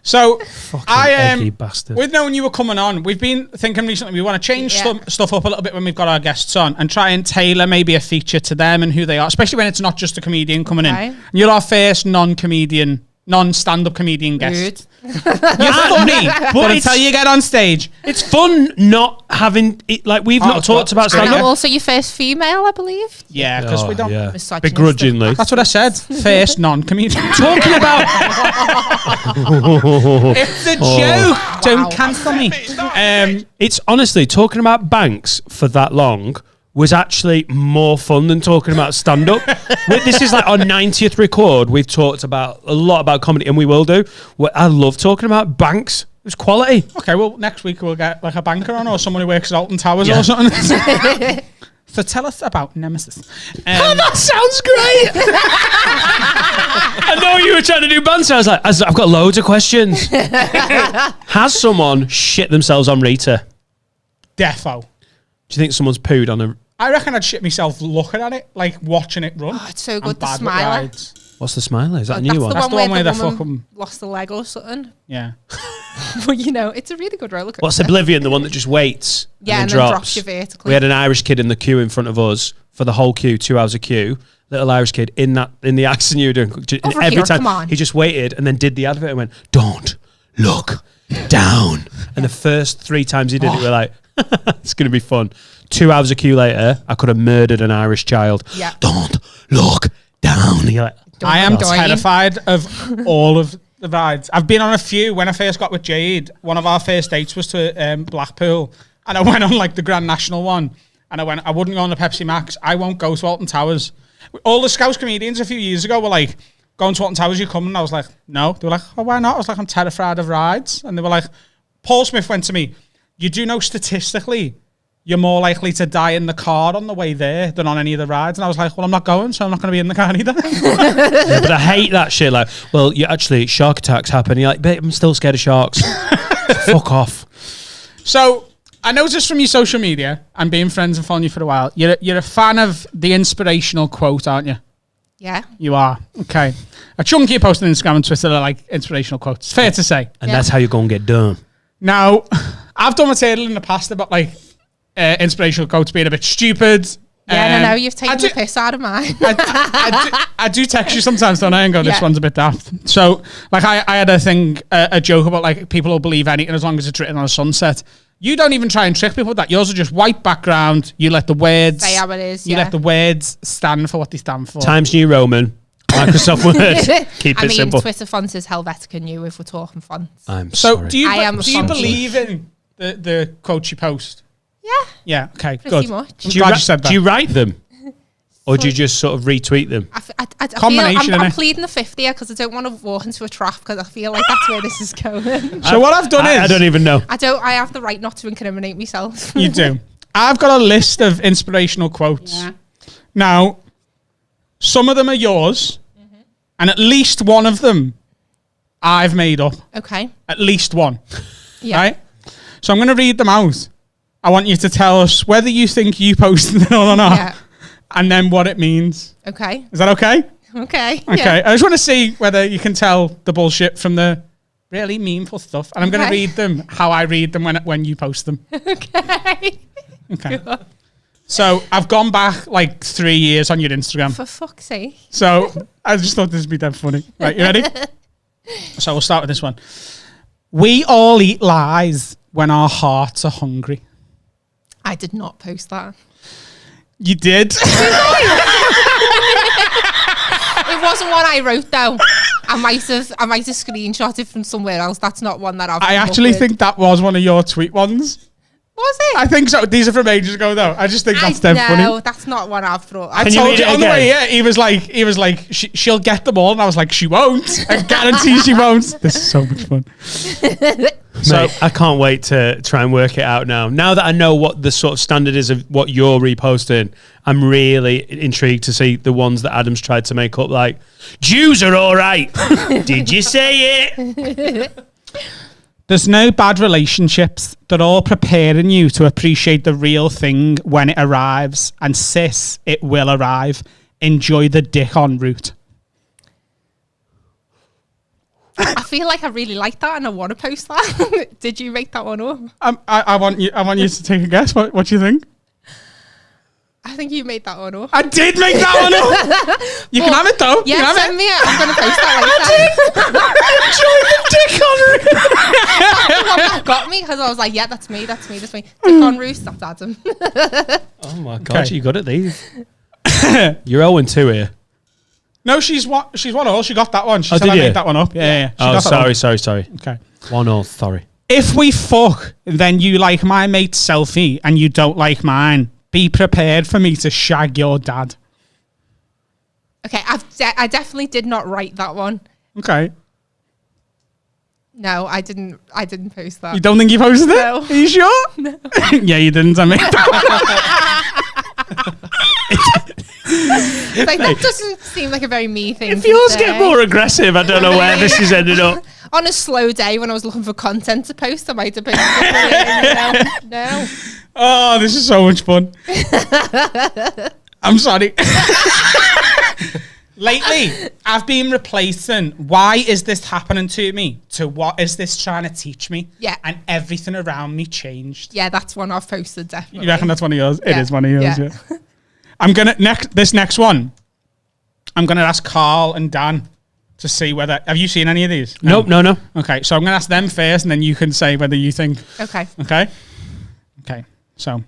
So, eggy bastard. with knowing you were coming on, we've been thinking recently we want to change stuff up a little bit when we've got our guests on and try and tailor maybe a feature to them and who they are, especially when it's not just a comedian coming in. Okay. You're our first non-stand-up comedian guest. Rude. You're funny, but until you get on stage, It's fun not having it. Like we've not talked about And stand I'm up. also your first female, I believe. yeah, because we don't. Misogynistic. Begrudgingly. That's what I said. First non-comedian. Talking about It's a joke. Don't cancel me. it's honestly talking about banks for that long was actually more fun than talking about stand up. This is like our 90th record. We've talked about a lot about comedy, and we will do. I love talking about banks. It was quality. Okay, well, next week we'll get like a banker on or someone who works at Alton Towers Yeah. or something. So tell us about Nemesis. That sounds great. I know you were trying to do banter. I was like, I've got loads of questions. Has someone shit themselves on Rita? Defo. Do you think someone's pooed on a... I reckon I'd shit myself looking at it, like watching it run. Oh, it's so I'm good. The bad with smiler. rides. What's the smile? Is that a That's new one? That's the one where the they woman fucking- lost a leg or something. Yeah. But it's a really good roller coaster. What's Oblivion? The one that just waits Yeah, and and then then drops. drops you vertically. We had an Irish kid in the queue in front of us for the whole queue, 2 hours of queue. Little Irish kid in the accent you were doing. And Over every here, time come on. he just waited and then did the advert and went, "Don't look down." And the first 3 times he did it, we were like, "It's going to be fun." 2 hours of queue later, I could have murdered an Irish child. Yeah. Don't look down. And you're like, I am Doing. terrified of all of the rides. I've been on a few. When I first got with Jade, one of our first dates was to Blackpool, and I went on like the Grand National one, and I wouldn't go on the Pepsi Max. I won't go to Alton Towers. All the Scouse comedians a few years ago were like, going to Alton Towers, you coming? And I was like, no. They were like, oh, why not? I was like, I'm terrified of rides. And they were like, Paul Smith went to me, you do know statistically, you're more likely to die in the car on the way there than on any of the rides. And I was like, well, I'm not going, so I'm not going to be in the car either. Yeah, but I hate that shit. Like, well, you actually, shark attacks happen. You're like, babe, I'm still scared of sharks. Fuck off. So I noticed from your social media and being friends and following you for a while, you're a fan of the inspirational quote, aren't you? Yeah. You are. Okay. A chunky post on Instagram and Twitter are like inspirational quotes. Fair to say. And that's how you're going to get done. Now, I've done material in the past about like inspirational quotes being a bit stupid. Yeah, no, you've taken the piss out of mine. I do text you sometimes, don't I? And go, this one's a bit daft. So, like, I had a joke about like people will believe anything as long as it's written on a sunset. You don't even try and trick people with that. Yours are just white background. You let the words say how it is. You let the words stand for what they stand for. Times New Roman. Microsoft Word. Keep it simple. Twitter fonts is Helvetica New if we're talking fonts. I'm so sorry. do you believe in the quotes you post? Yeah. Yeah. Okay. Pretty good. much. I'm glad you said that. Do you write them, or do you just sort of retweet them? I Combination. I'm pleading the fifth here because I don't want to walk into a trap because I feel like that's where this is going. So what I've done is I don't even know. I have the right not to incriminate myself. You do. I've got a list of inspirational quotes. Yeah. Now, some of them are yours, and at least one of them I've made up. Okay. At least one. Yeah. Right? So I'm going to read them out. I want you to tell us whether you think you posted it or not, Yeah. and then what it means. Okay. Is that okay? Okay. Okay. Yeah. I just want to see whether you can tell the bullshit from the really meaningful stuff. And I'm going to read them how I read them when you post them. Okay. Okay. So I've gone back like 3 years on your Instagram. For fuck's sake. So I just thought this would be dead funny. Right, you ready? So we'll start with this one. We all eat lies when our hearts are hungry. I did not post that. You did? It wasn't one I wrote though. I might have screenshot it from somewhere else. That's not one that I actually think that was one of your tweet ones. Was it? I think so. These are from ages ago though. I just think that's dead funny. No, that's not one I've brought. I told you on the way here, he was like, she'll get them all. And I was like, she won't. I guarantee she won't. This is so much fun. So I can't wait to try and work it out now. Now that I know what the sort of standard is of what you're reposting, I'm really intrigued to see the ones that Adam's tried to make up. Like, Jews are all right. Did you say it? There's no bad relationships. They're all preparing you to appreciate the real thing when it arrives. And sis, it will arrive. Enjoy the dick en route. I feel like I really like that and I want to post that. Did you make that one up? I want you to take a guess. What do you think? I think you made that one up. I did make that one up. You can have it though. Yeah, send me it. I'm going to post that later. Enjoy the dick on route. The one that got me because I was like, yeah, that's me. Dick on roost, that's Adam. Oh my God, Okay. you good at these. You're 0-2 here. No, she's one all. She got that one. She Oh, said did I you? made that one up. Yeah. She Oh, got that one. sorry. Okay. 1-0, sorry. If we fuck, then you like my mate's selfie and you don't like mine. Be prepared for me to shag your dad. Okay, I definitely did not write that one. Okay. No, I didn't post that. You don't think you posted it? No. Are you sure? No. Yeah, you didn't. I made that Like, that doesn't seem like a very me thing. If to yours say. get more aggressive, I don't know where this has ended up. On a slow day when I was looking for content to post, I might have posted it. No. Oh, this is so much fun. I'm sorry. Lately, I've been replacing why is this happening to me to what is this trying to teach me? Yeah. And everything around me changed. Yeah, that's one I've posted, definitely. You reckon that's one of yours? It Yeah. is one of yours, yeah. I'm going to, this next one, I'm going to ask Carl and Dan to see whether, have you seen any of these? Nope, no. Okay, so I'm going to ask them first and then you can say whether you think. Okay. Okay, so.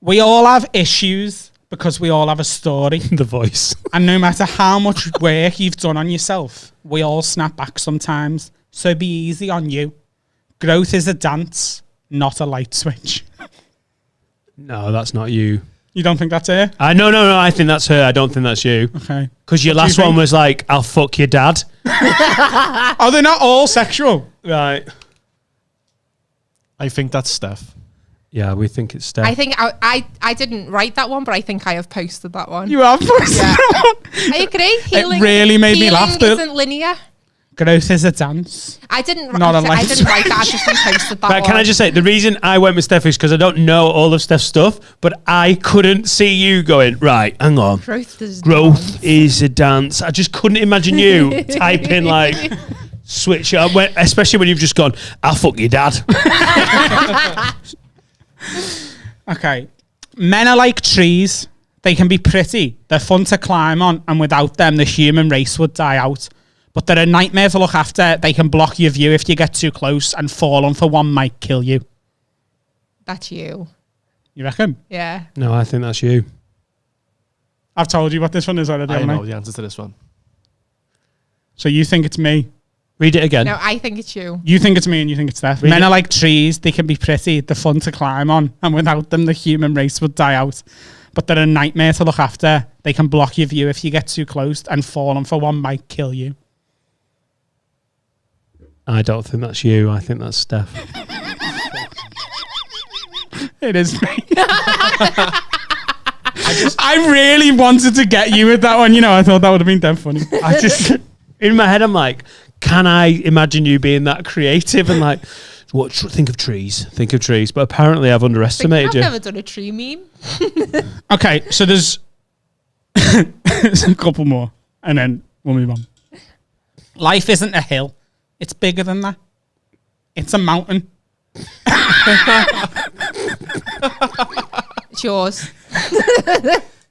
We all have issues because we all have a story. The voice. And no matter how much work you've done on yourself, we all snap back sometimes. So be easy on you. Growth is a dance, not a light switch. No, that's not you. You don't think that's her? No, I think that's her. I don't think that's you. Okay. Because your What do you last one think? was like, I'll fuck your dad. Oh, they're not all sexual. Right. I think that's Steph. Yeah, we think it's Steph. I think I didn't write that one, but I think I have posted that one. You have posted that one. I agree. Healing, really made me laugh. Healing isn't linear. Growth is a dance. I didn't write Not a I didn't write that. I just posted that But one. can I just say, the reason I went with Steph is because I don't know all of Steph's stuff, but I couldn't see you going, right, hang on. Growth is a dance. I just couldn't imagine you typing like, switch up, especially when you've just gone, I'll fuck your dad. Okay. Men are like trees. They can be pretty. They're fun to climb on, and without them, the human race would die out. But they're a nightmare to look after. They can block your view if you get too close, and falling for one might kill you. That's you. You reckon? Yeah. No, I think that's you. I've told you what this one is already. I haven't know the answer to this one. So you think it's me? Read it again. No, I think it's you. You think it's me, and you think it's Steph. Men are like trees. They can be pretty. They're fun to climb on, and without them, the human race would die out. But they're a nightmare to look after. They can block your view if you get too close, and falling for one might kill you. I don't think that's you. I think that's Steph. It is me. I really wanted to get you with that one. You know, I thought that would have been damn funny. I just, in my head, I'm like, can I imagine you being that creative and like, think of trees. But apparently I've underestimated you. I've never done a tree meme. Okay, so there's a couple more, and then we'll move on. Life isn't a hill. It's bigger than that. It's a mountain. It's yours.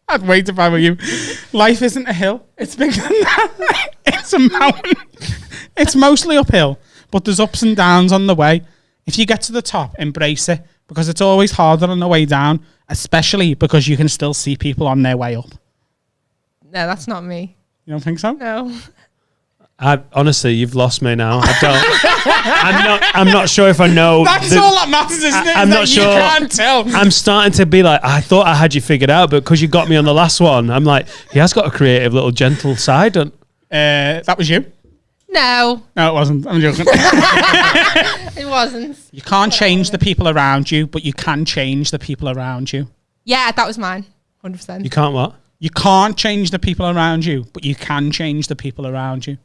I'd wait if I were you. Life isn't a hill. It's bigger than that. It's a mountain. It's mostly uphill, but there's ups and downs on the way. If you get to the top, embrace it, because it's always harder on the way down, especially because you can still see people on their way up. No, that's not me. You don't think so? No. Honestly, you've lost me now. I'm not sure if I know. That's all that matters, isn't it? I'm not sure. You can't tell. I'm starting to be like, I thought I had you figured out, but because you got me on the last one, I'm like, he has got a creative little gentle side. That was you. No. No, it wasn't. I'm joking. It wasn't. You can't change the people around you, but you can change the people around you. Yeah, that was mine. 100%. You can't what? You can't change the people around you, but you can change the people around you.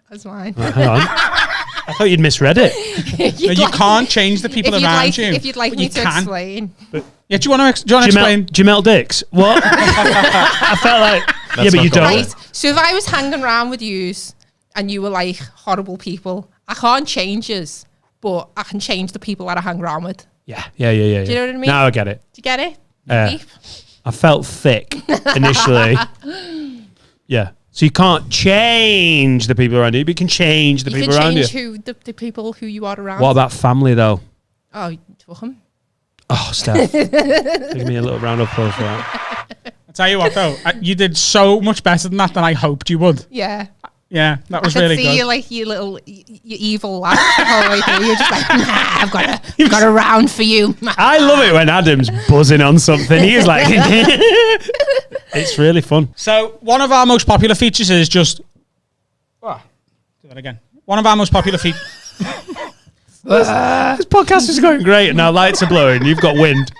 That's mine. Hang on. I thought you'd misread it. You can't change the people around you. If you'd like me to explain. Yeah, do you want to explain? Do you melt dicks? What? I felt like, yeah, but you don't. Right. So if I was hanging around with yous and you were like horrible people, I can't change yous, but I can change the people that I hang around with. Yeah. Do you know what I mean? Now I get it. Do you get it? Deep? I felt thick initially. Yeah. So you can't change the people around you, but you can change the people around you. You can change the people who you are around. What about family, though? Oh, fuck them. Oh, Steph. Give me a little round of applause for that. I'll tell you what, though. You did so much better than that I hoped you would. Yeah. Yeah, that was I really could good. see you like your little, your evil laugh the whole way through. You're just like, nah, I've got a round for you. I love it when Adam's buzzing on something. He's like, it's really fun. So one of our most popular features is just... Oh, do that again. One of our most popular features... This podcast is going great, and now lights are blowing. You've got wind.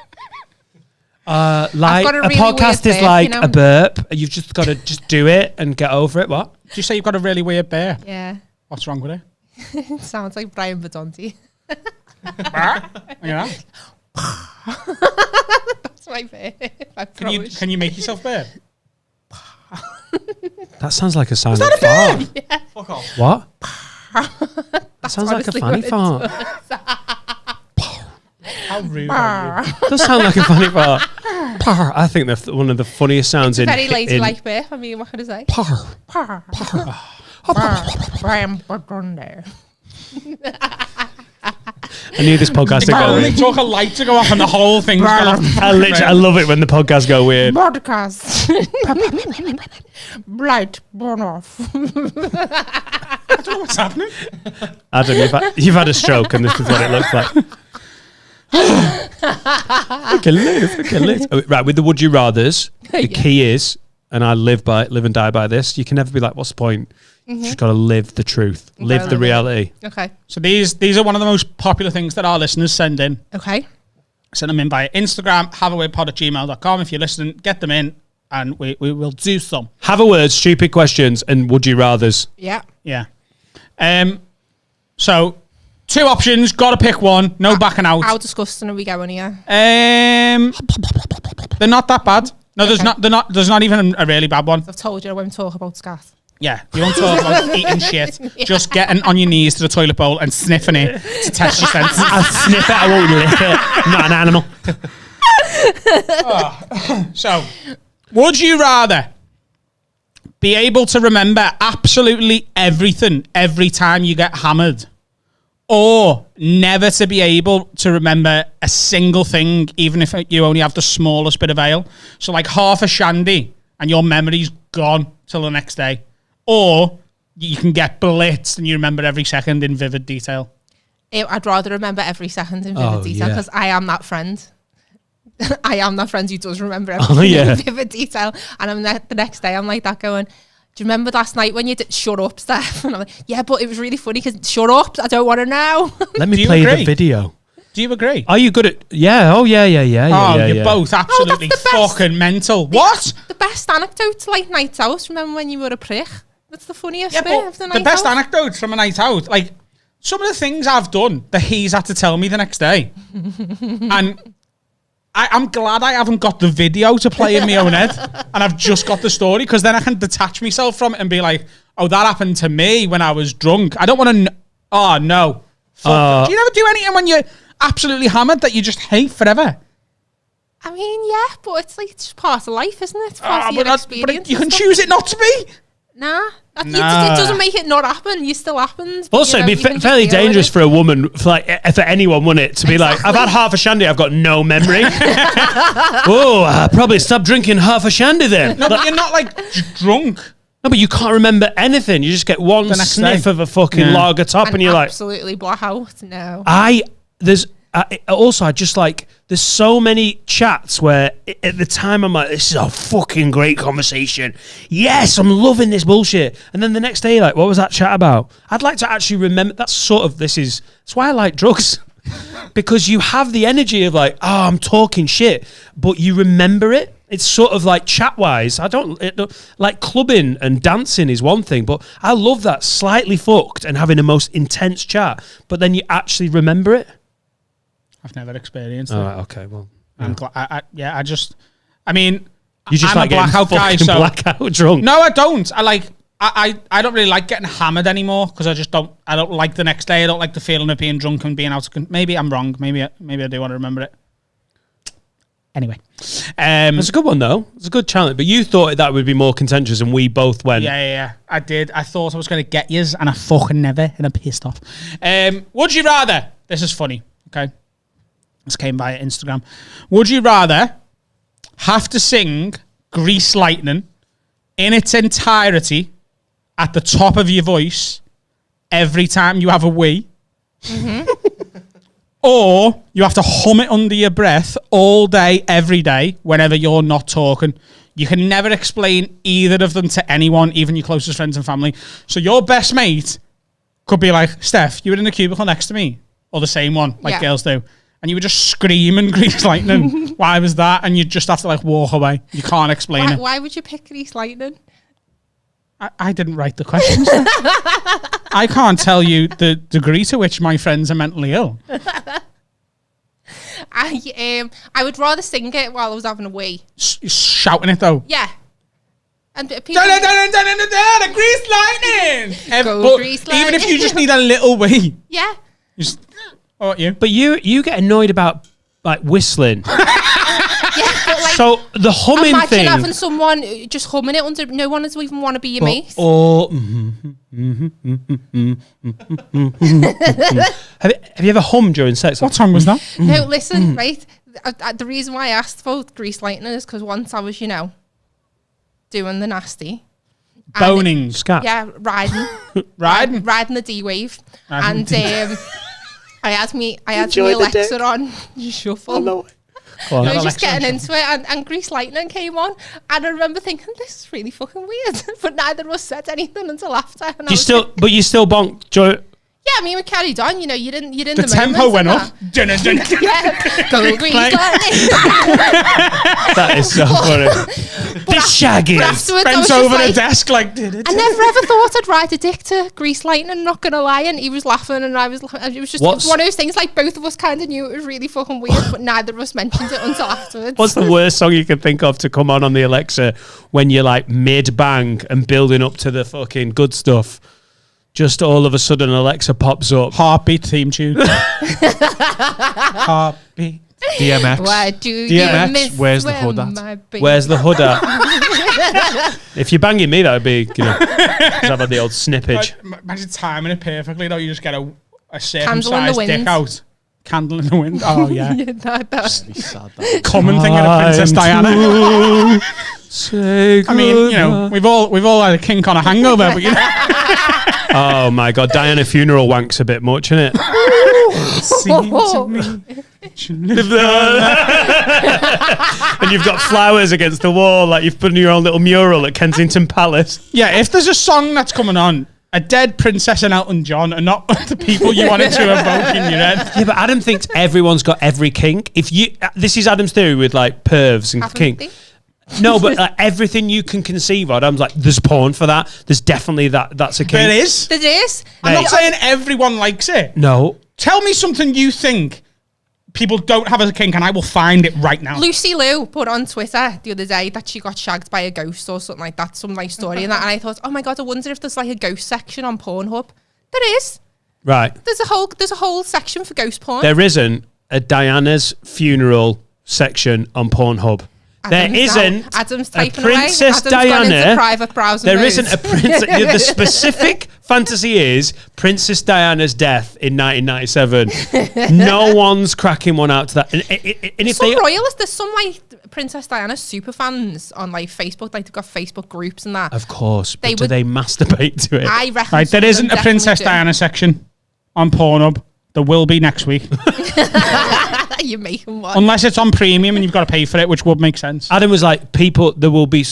Like got a a really podcast weird is burp, like you know? a burp. You've just got to just do it and get over it. What? Did you say you've got a really weird bear? Yeah. What's wrong with it? It sounds like Brian Badonti. Yeah. That's my favorite. Can you make yourself bear? That sounds like a silent fart. Yeah. Fuck off. What? That sounds like a honestly funny what it fart. How rude are you? Does sound like a funny fart. Parr. I think they're one of the funniest sounds in. Very ladylike bear. I mean, what can I say? Parr. Parr. Brian Badonti. I knew this podcast would go They weird. talk a light to go off and the whole thing's gone off. I love it when the podcasts go weird. Podcast. Light burn off. I don't know what's happening. Adam, you've had a stroke and this is what it looks like. Okay, right, with the would you rathers, the key is, and I live and die by this, you can never be like, what's the point? You just got to live the truth, live the reality. Okay. So these are one of the most popular things that our listeners send in. Okay. Send them in via Instagram, haveawordpod@gmail.com. If you're listening, get them in and we will do some. Have a word, stupid questions, and would you rathers. Yeah. Yeah. So, 2 options, got to pick one, no backing out. How disgusting are we going here? They're not that bad. No, there's not even a really bad one. I've told you I won't talk about Scouse. Yeah, you won't talk about eating shit. Yeah. Just getting on your knees to the toilet bowl and sniffing it to test your senses. I'll sniff it, I won't lick it. I'm not an animal. So, would you rather be able to remember absolutely everything every time you get hammered, or never to be able to remember a single thing, even if you only have the smallest bit of ale? So like half a shandy and your memory's gone till the next day. Or you can get blitzed and you remember every second in vivid detail. I'd rather remember every second in vivid detail because I am that friend. I am that friend who does remember everything in vivid detail. And I'm the next day, I'm like that going, do you remember last night when you did shut up, Steph? And I'm like, yeah, but it was really funny because shut up, I don't want to know. Let me play the video. Do you agree? Are you good at... Yeah, oh, yeah. You're both absolutely fucking mental. What? The best anecdotes like nights out. Remember when you were a prick? That's the funniest bit of the night out. The best anecdotes from a night out, like some of the things I've done that he's had to tell me the next day. And I'm glad I haven't got the video to play in my own head and I've just got the story, because then I can detach myself from it and be like, oh, that happened to me when I was drunk. I don't want to... Oh, no. Do you never do anything when you're absolutely hammered that you just hate forever? I mean, yeah, but it's like it's part of life, isn't it? It's part of your experience. But you can choose it not to be. Nah. It doesn't make it not happen. It still happens. Also, it'd be fairly dangerous for a woman, for anyone, wouldn't it? To be like, I've had half a shandy, I've got no memory. Oh, I probably stopped drinking half a shandy then. No, but you're not like drunk. No, but you can't remember anything. You just get one sniff of a fucking lager top and you're like... absolutely blackout. No. I just like, there's so many chats where at the time I'm like, this is a fucking great conversation. Yes, I'm loving this bullshit. And then the next day, like, what was that chat about? I'd like to actually remember. That's why I like drugs. Because you have the energy of like, oh, I'm talking shit, but you remember it. It's sort of like chat-wise. Like clubbing and dancing is one thing, but I love that slightly fucked and having the most intense chat, but then you actually remember it. I've never experienced it. Right, okay, well. I'm glad. You just I'm like a blackout guy, so blackout drunk. No, I don't. I don't really like getting hammered anymore because I don't like the next day. I don't like the feeling of being drunk and being out of maybe I'm wrong. Maybe I do want to remember it. Anyway. It's a good one though. It's a good challenge. But you thought that would be more contentious and we both went. Yeah. I did. I thought I was going to get yous and I fucking never, and I'm pissed off. Would you rather, this is funny, okay? This came via Instagram. Would you rather have to sing Grease Lightning in its entirety at the top of your voice every time you have a wee? Mm-hmm. Or you have to hum it under your breath all day, every day, whenever you're not talking? You can never explain either of them to anyone, even your closest friends and family. So your best mate could be like, Steph, you were in the cubicle next to me, or the same one, like girls do. And you were just screaming Grease Lightning. Why was that? And you just have to like walk away. You can't explain it. Why would you pick Grease Lightning? I didn't write the questions. I can't tell you the degree to which my friends are mentally ill. I would rather sing it while I was having a wee. Shouting it though. Yeah. And people Grease Lightning. Grease Lightning. Even if you just need a little wee. Yeah. But you get annoyed about like whistling. Yeah, but like, so the humming thing. Imagine having someone just humming it under. No one does even want to be your mate. Have you ever hummed during sex? What song was that? No, listen, right. The reason why I asked about Grease Lightning is because once I was, doing the nasty. Boning. Scat. Yeah, riding the D-wave. And I had me Alexa on shuffle. Oh, no. I was just getting into it, and Grease Lightning came on, and I remember thinking, this is really fucking weird. But neither of us said anything until after. And you still bonked? Yeah, I mean, we carried on. You know, you're in The the tempo went up. Yeah, go Grease Lightning. That is so funny. The Shaggy Afterwards, I Bent was over just the like, desk like. I never ever thought I'd ride a dick to Grease Lightning, not gonna lie. And he was laughing and I was laughing. It was just one of those things, like both of us kind of knew it was really fucking weird, but neither of us mentioned it until afterwards. What's the worst song you can think of to come on the Alexa when you're like mid-bang and building up to the fucking good stuff? Just all of a sudden Alexa pops up. Heartbeat theme tune. Heartbeat. DMX. Why do you DMX, miss where's the when hood at? my baby- Where's the hood at? If you're banging me, that would be, you know, 'cause I've had the old snippage. Imagine timing it perfectly though. You just get a Candle in the circumcised wind. dick out. Candle in the wind. Oh yeah. Yeah, that. Really sad, that. Common thing at a Princess Diana. Say I mean, you know, we've all had a kink on a hangover, but you know. Oh my God, Diana funeral wank's a bit much, isn't it? Seem to me. And you've got flowers against the wall, like you've put in your own little mural at Kensington Palace. Yeah, if there's a song that's coming on, a dead Princess and Elton John are not the people you wanted to evoke in your head. Yeah, but Adam thinks everyone's got every kink. If you, this is Adam's theory with like pervs and Haven't kink. they? No, but like, everything you can conceive of, Adam's like, there's porn for that. There's definitely that's a kink. There is. There is. I'm not saying everyone likes it. No. Tell me something you think people don't have as a kink, and I will find it right now. Lucy Liu put on Twitter the other day that she got shagged by a ghost or something like that, some nice story and that. And I thought, oh my God, I wonder if there's like a ghost section on Pornhub. There is. Right. There's a whole section for ghost porn. There isn't a Diana's funeral section on Pornhub. There isn't Adam's a typing Princess away. Adam's gone into Diana. private browser There mode. isn't a princess. The specific fantasy is Princess Diana's death in 1997. No one's cracking one out to that. And if some they royalists, there's some like Princess Diana super fans on like Facebook, like they've got Facebook groups and that. of course, but They do would- they masturbate to it? I reckon. Right, some there of isn't them a Princess definitely Diana section on Pornhub. There will be next week. do. You're making one. Unless it's on premium and you've got to pay for it, which would make sense. Adam was like, people, there will be,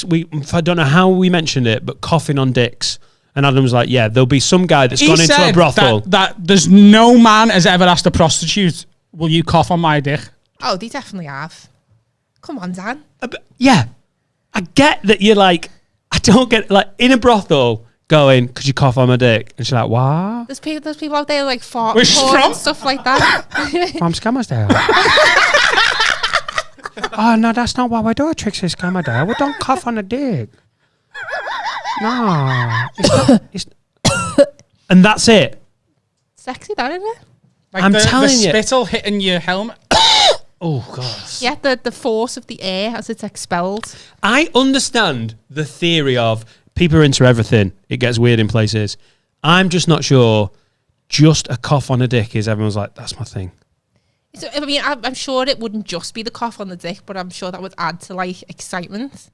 I don't know how we mentioned it, but coughing on dicks. And Adam was like, yeah, there'll be some guy that's gone into a brothel. That there's no man has ever asked a prostitute, will you cough on my dick? Oh, they definitely have. Come on, Dan. Yeah, I get that you're like, I don't get, like, in a brothel going, could you cough on my dick? And she's like, what? There's people out there like fart Where's she porn from? and stuff like that. From Scammerdale. Oh, no, that's not what we do at Trixie Scammerdale. We don't cough on the dick. No. And that's it. Sexy, that isn't it? Like I'm the telling you. spittle hitting your helmet. Oh, God. Yeah, the force of the air as it's expelled. I understand the theory of people are into everything. It gets weird in places. I'm just not sure just a cough on a dick is everyone's like, that's my thing. So, I mean, I'm sure it wouldn't just be the cough on the dick, but I'm sure that would add to like excitement.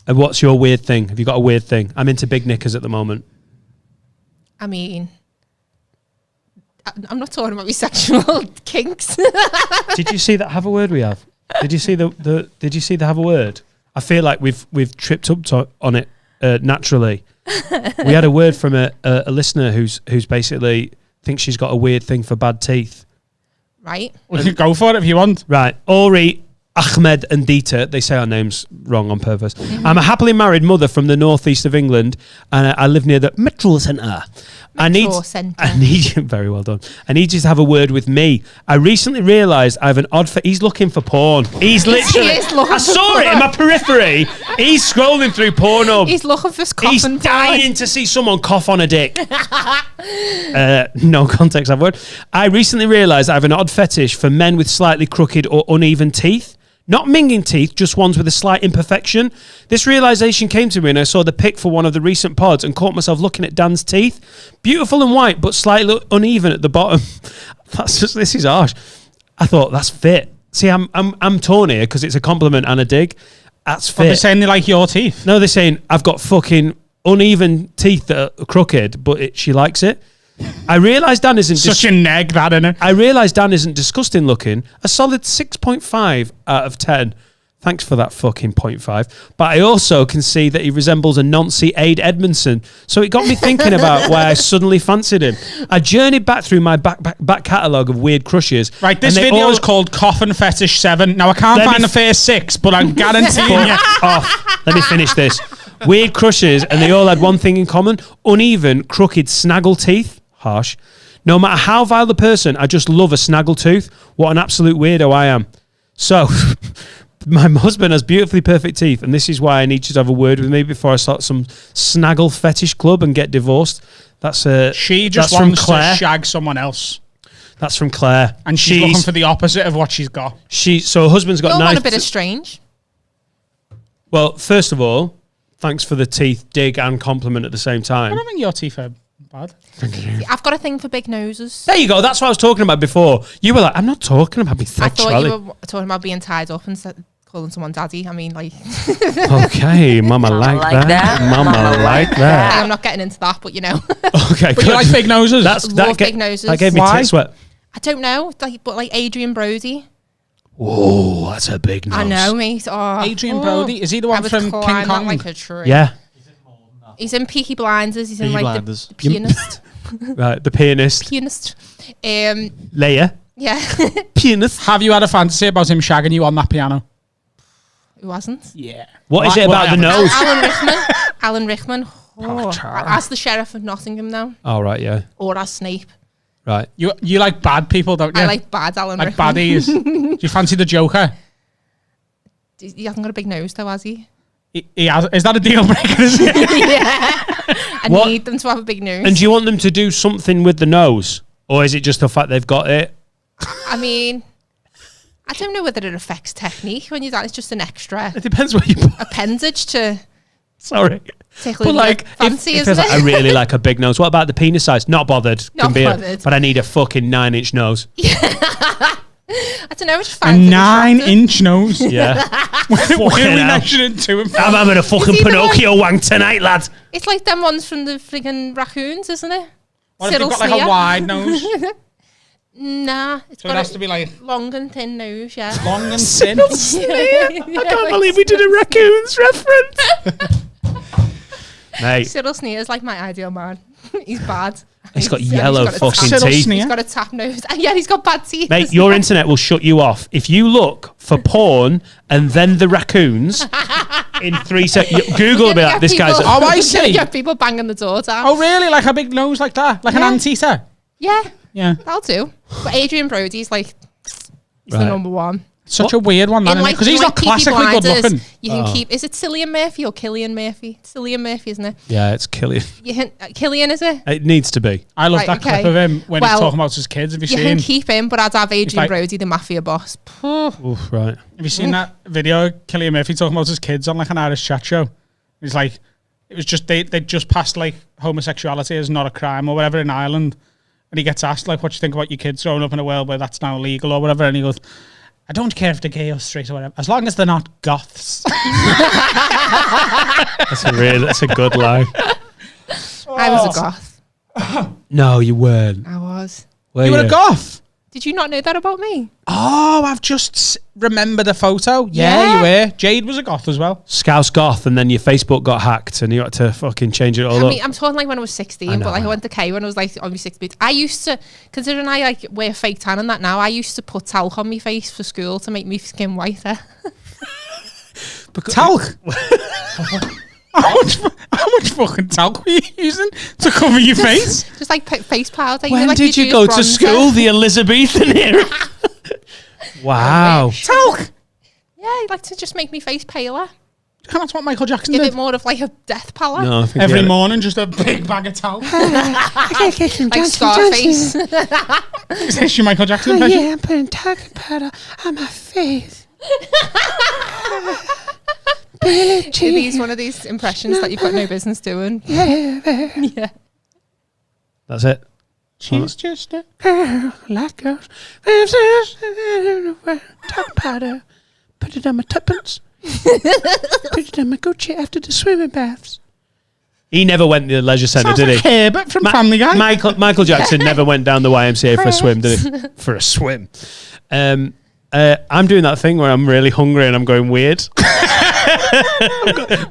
And what's your weird thing? Have you got a weird thing? I'm into big knickers at the moment. I mean, I'm not talking about my sexual kinks. Did you see that have a word we have? Did you see Did you see the have a word? I feel like we've tripped up on it naturally. We had a word from a listener who's basically thinks she's got a weird thing for bad teeth. Right? We can go for it if you want. Right, Ori, Ahmed and Dieter, they say our names wrong on purpose. I'm a happily married mother from the northeast of England, and I live near the Metro Centre. I need you, very well done. I need you to have a word with me. I recently realised I have an odd. He's looking for porn. He's literally. I saw it in my periphery. He's scrolling through Pornhub. He's looking for cough He's and dying to see someone cough on a dick. No context, I've word. I recently realised I have an odd fetish for men with slightly crooked or uneven teeth. Not minging teeth, just ones with a slight imperfection. This realisation came to me when I saw the pic for one of the recent pods and caught myself looking at Dan's teeth. Beautiful and white, but slightly uneven at the bottom. This is harsh. I thought, that's fit. See, I'm torn here because it's a compliment and a dig. That's fit. But they're saying they like your teeth. No, they're saying, I've got fucking uneven teeth that are crooked, but she likes it. I realise Dan isn't... Such a neg, that, innit? I realise Dan isn't disgusting looking. A solid 6.5 out of 10 Thanks for that fucking 0.5. But I also can see that he resembles a Nancy Aid Edmondson. So it got me thinking about why I suddenly fancied him. I journeyed back through my back catalogue of weird crushes. Right, this video is called Coffin Fetish 7. Now, I can't find the first 6, but I'm guaranteeing you. Let me finish this. Weird crushes, and they all had one thing in common. Uneven, crooked snaggle teeth. Harsh. No matter how vile the person, I just love a snaggle tooth. What an absolute weirdo I am. So... my husband has beautifully perfect teeth, and this is why I need you to have a word with me before I start some snaggle fetish club and get divorced. She just wants to shag someone else. That's from Claire, and she's looking for the opposite of what she's got. So her husband's got nice. A bit of strange. Well, first of all, thanks for the teeth dig and compliment at the same time. I don't think your teeth are bad. I've got a thing for big noses. There you go. That's what I was talking about before. You were like, I'm not talking about my sexuality. I thought you were talking about being tied up and calling someone daddy. I mean, like... Okay, mama like that. Mama like that. I'm not getting into that, but you know. Okay, but you like big noses? Love big noses. That gave me tit sweat. I don't know, but Adrian Brody. Whoa, that's a big nose. I know, mate. Adrian Brody? Is he the one from King Kong? Like a tree. Yeah. He's in Peaky Blinders. He's in like the pianist. Right, the pianist. Leia. Yeah. Pianist. Have you had a fantasy about him shagging you on that piano? Who hasn't? Yeah. What is it about the nose? Alan Rickman. As the Sheriff of Nottingham now. Oh, right, yeah. Or as Snape. Right. You like bad people, don't you? I like bad Alan Rickman. Like baddies. Do you fancy the Joker? He hasn't got a big nose though, has he? He has. Is that a deal breaker? Is it? Yeah. I need them to have a big nose. And do you want them to do something with the nose? Or is it just the fact they've got it? I mean, I don't know whether it affects technique when you're that. It's just an extra. It depends what you put. Appendage to. Sorry. But like, fancy, isn't it? I really like a big nose. What about the penis size? Not bothered. Not bothered. But I need a fucking 9-inch nose. Yeah. I don't know. Which a 9-inch nose. Yeah. Where are we measuring to? I'm having a fucking Pinocchio wank tonight, lad. It's like them ones from the friggin' raccoons, isn't it? What if you've got like a wide nose? Nah. So it has to be like long and thin nose, yeah. Long and thin. I can't believe we did a raccoons reference. Mate. Cyril Sneer's like my ideal man. He's bad. He's got yellow fucking teeth. He's got a tap nose. Yeah, he's got bad teeth. Mate, your internet will shut you off. If you look for porn and then the raccoons in 3 seconds, Google will be like, this guy's... Oh, I see. You get people banging the door down. Oh, really? Like a big nose like that? Like an Antita? Yeah. Yeah. That'll do. But Adrian Brody's like... He's the number one. Such a weird one, man. Because he's not classically good looking. You can keep... Is it Cillian Murphy or Cillian Murphy? It's Cillian Murphy, isn't it? Yeah, it's Cillian. Cillian, is it? It needs to be. I love that clip of him when he's talking about his kids. Have you seen? You can keep him, but I'd have Adrian Brody, the mafia boss. Oof, right. Have you seen that video of Cillian Murphy talking about his kids on like an Irish chat show? He's like, it was just, they just passed like homosexuality is not a crime or whatever in Ireland. And he gets asked like, what do you think about your kids growing up in a world where that's now illegal or whatever? And he goes, I don't care if they're gay or straight or whatever, as long as they're not goths. That's a good line. I was a goth. No, you weren't. I was. You were a goth? Did you not know that about me? Oh, I've just remembered a photo. Yeah, you were. Jade was a goth as well. Scouse goth, and then your Facebook got hacked and you had to fucking change it all up. I'm talking like when I was 16, but like I went to K when I was like only 16. I used to, considering I like wear fake tan and that now, I used to put talc on my face for school to make me skin whiter. Talc? How much fucking talc were you using to cover your face? Just like face powder. When like did you go to school? The Elizabethan era. Wow. Talc? Yeah, I like to just make me face paler. That's what Michael Jackson did. Give it more of like a death pallor. No, every morning, just a big bag of talc. Like Scarface. Is this your Michael Jackson impression? Yeah, I'm putting talcum powder on my face. These one of these impressions that you've got no business doing. Yeah. That's it. She's just a girl like girls. Talcum powder. Put it on my tuppence. Put it on my Gucci after the swimming baths. He never went to the leisure centre, did he? Like Herbert from Family Guy. Michael Jackson never went down the YMCA for a swim, did he? For a swim. I'm doing that thing where I'm really hungry and I'm going weird.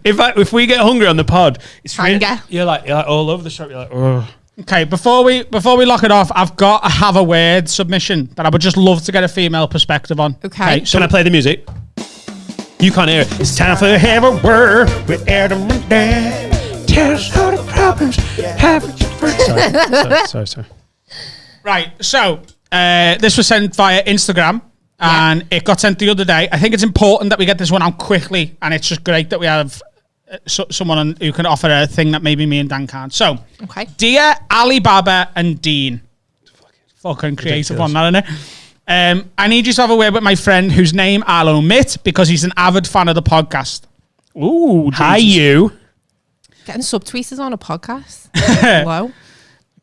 If we get hungry on the pod, it's really, you're like all over the shop. You're like, oh. Okay, before we lock it off, I've got a have a word submission that I would just love to get a female perspective on. Okay. So can I play the music? You can't hear it. It's time for have a word with Adam and Dan. Tell us all the problems. Sorry. Right, so this was sent via Instagram and it got sent the other day. I think it's important that we get this one out quickly, and it's just great that we have someone who can offer a thing that maybe me and Dan can't. So, dear Alibaba and Dean. Fucking creative one, that, isn't it? I need you to have a word with my friend whose name I'll omit because he's an avid fan of the podcast. Ooh, Jesus. Hi, you. Getting subtweeters on a podcast. Hello.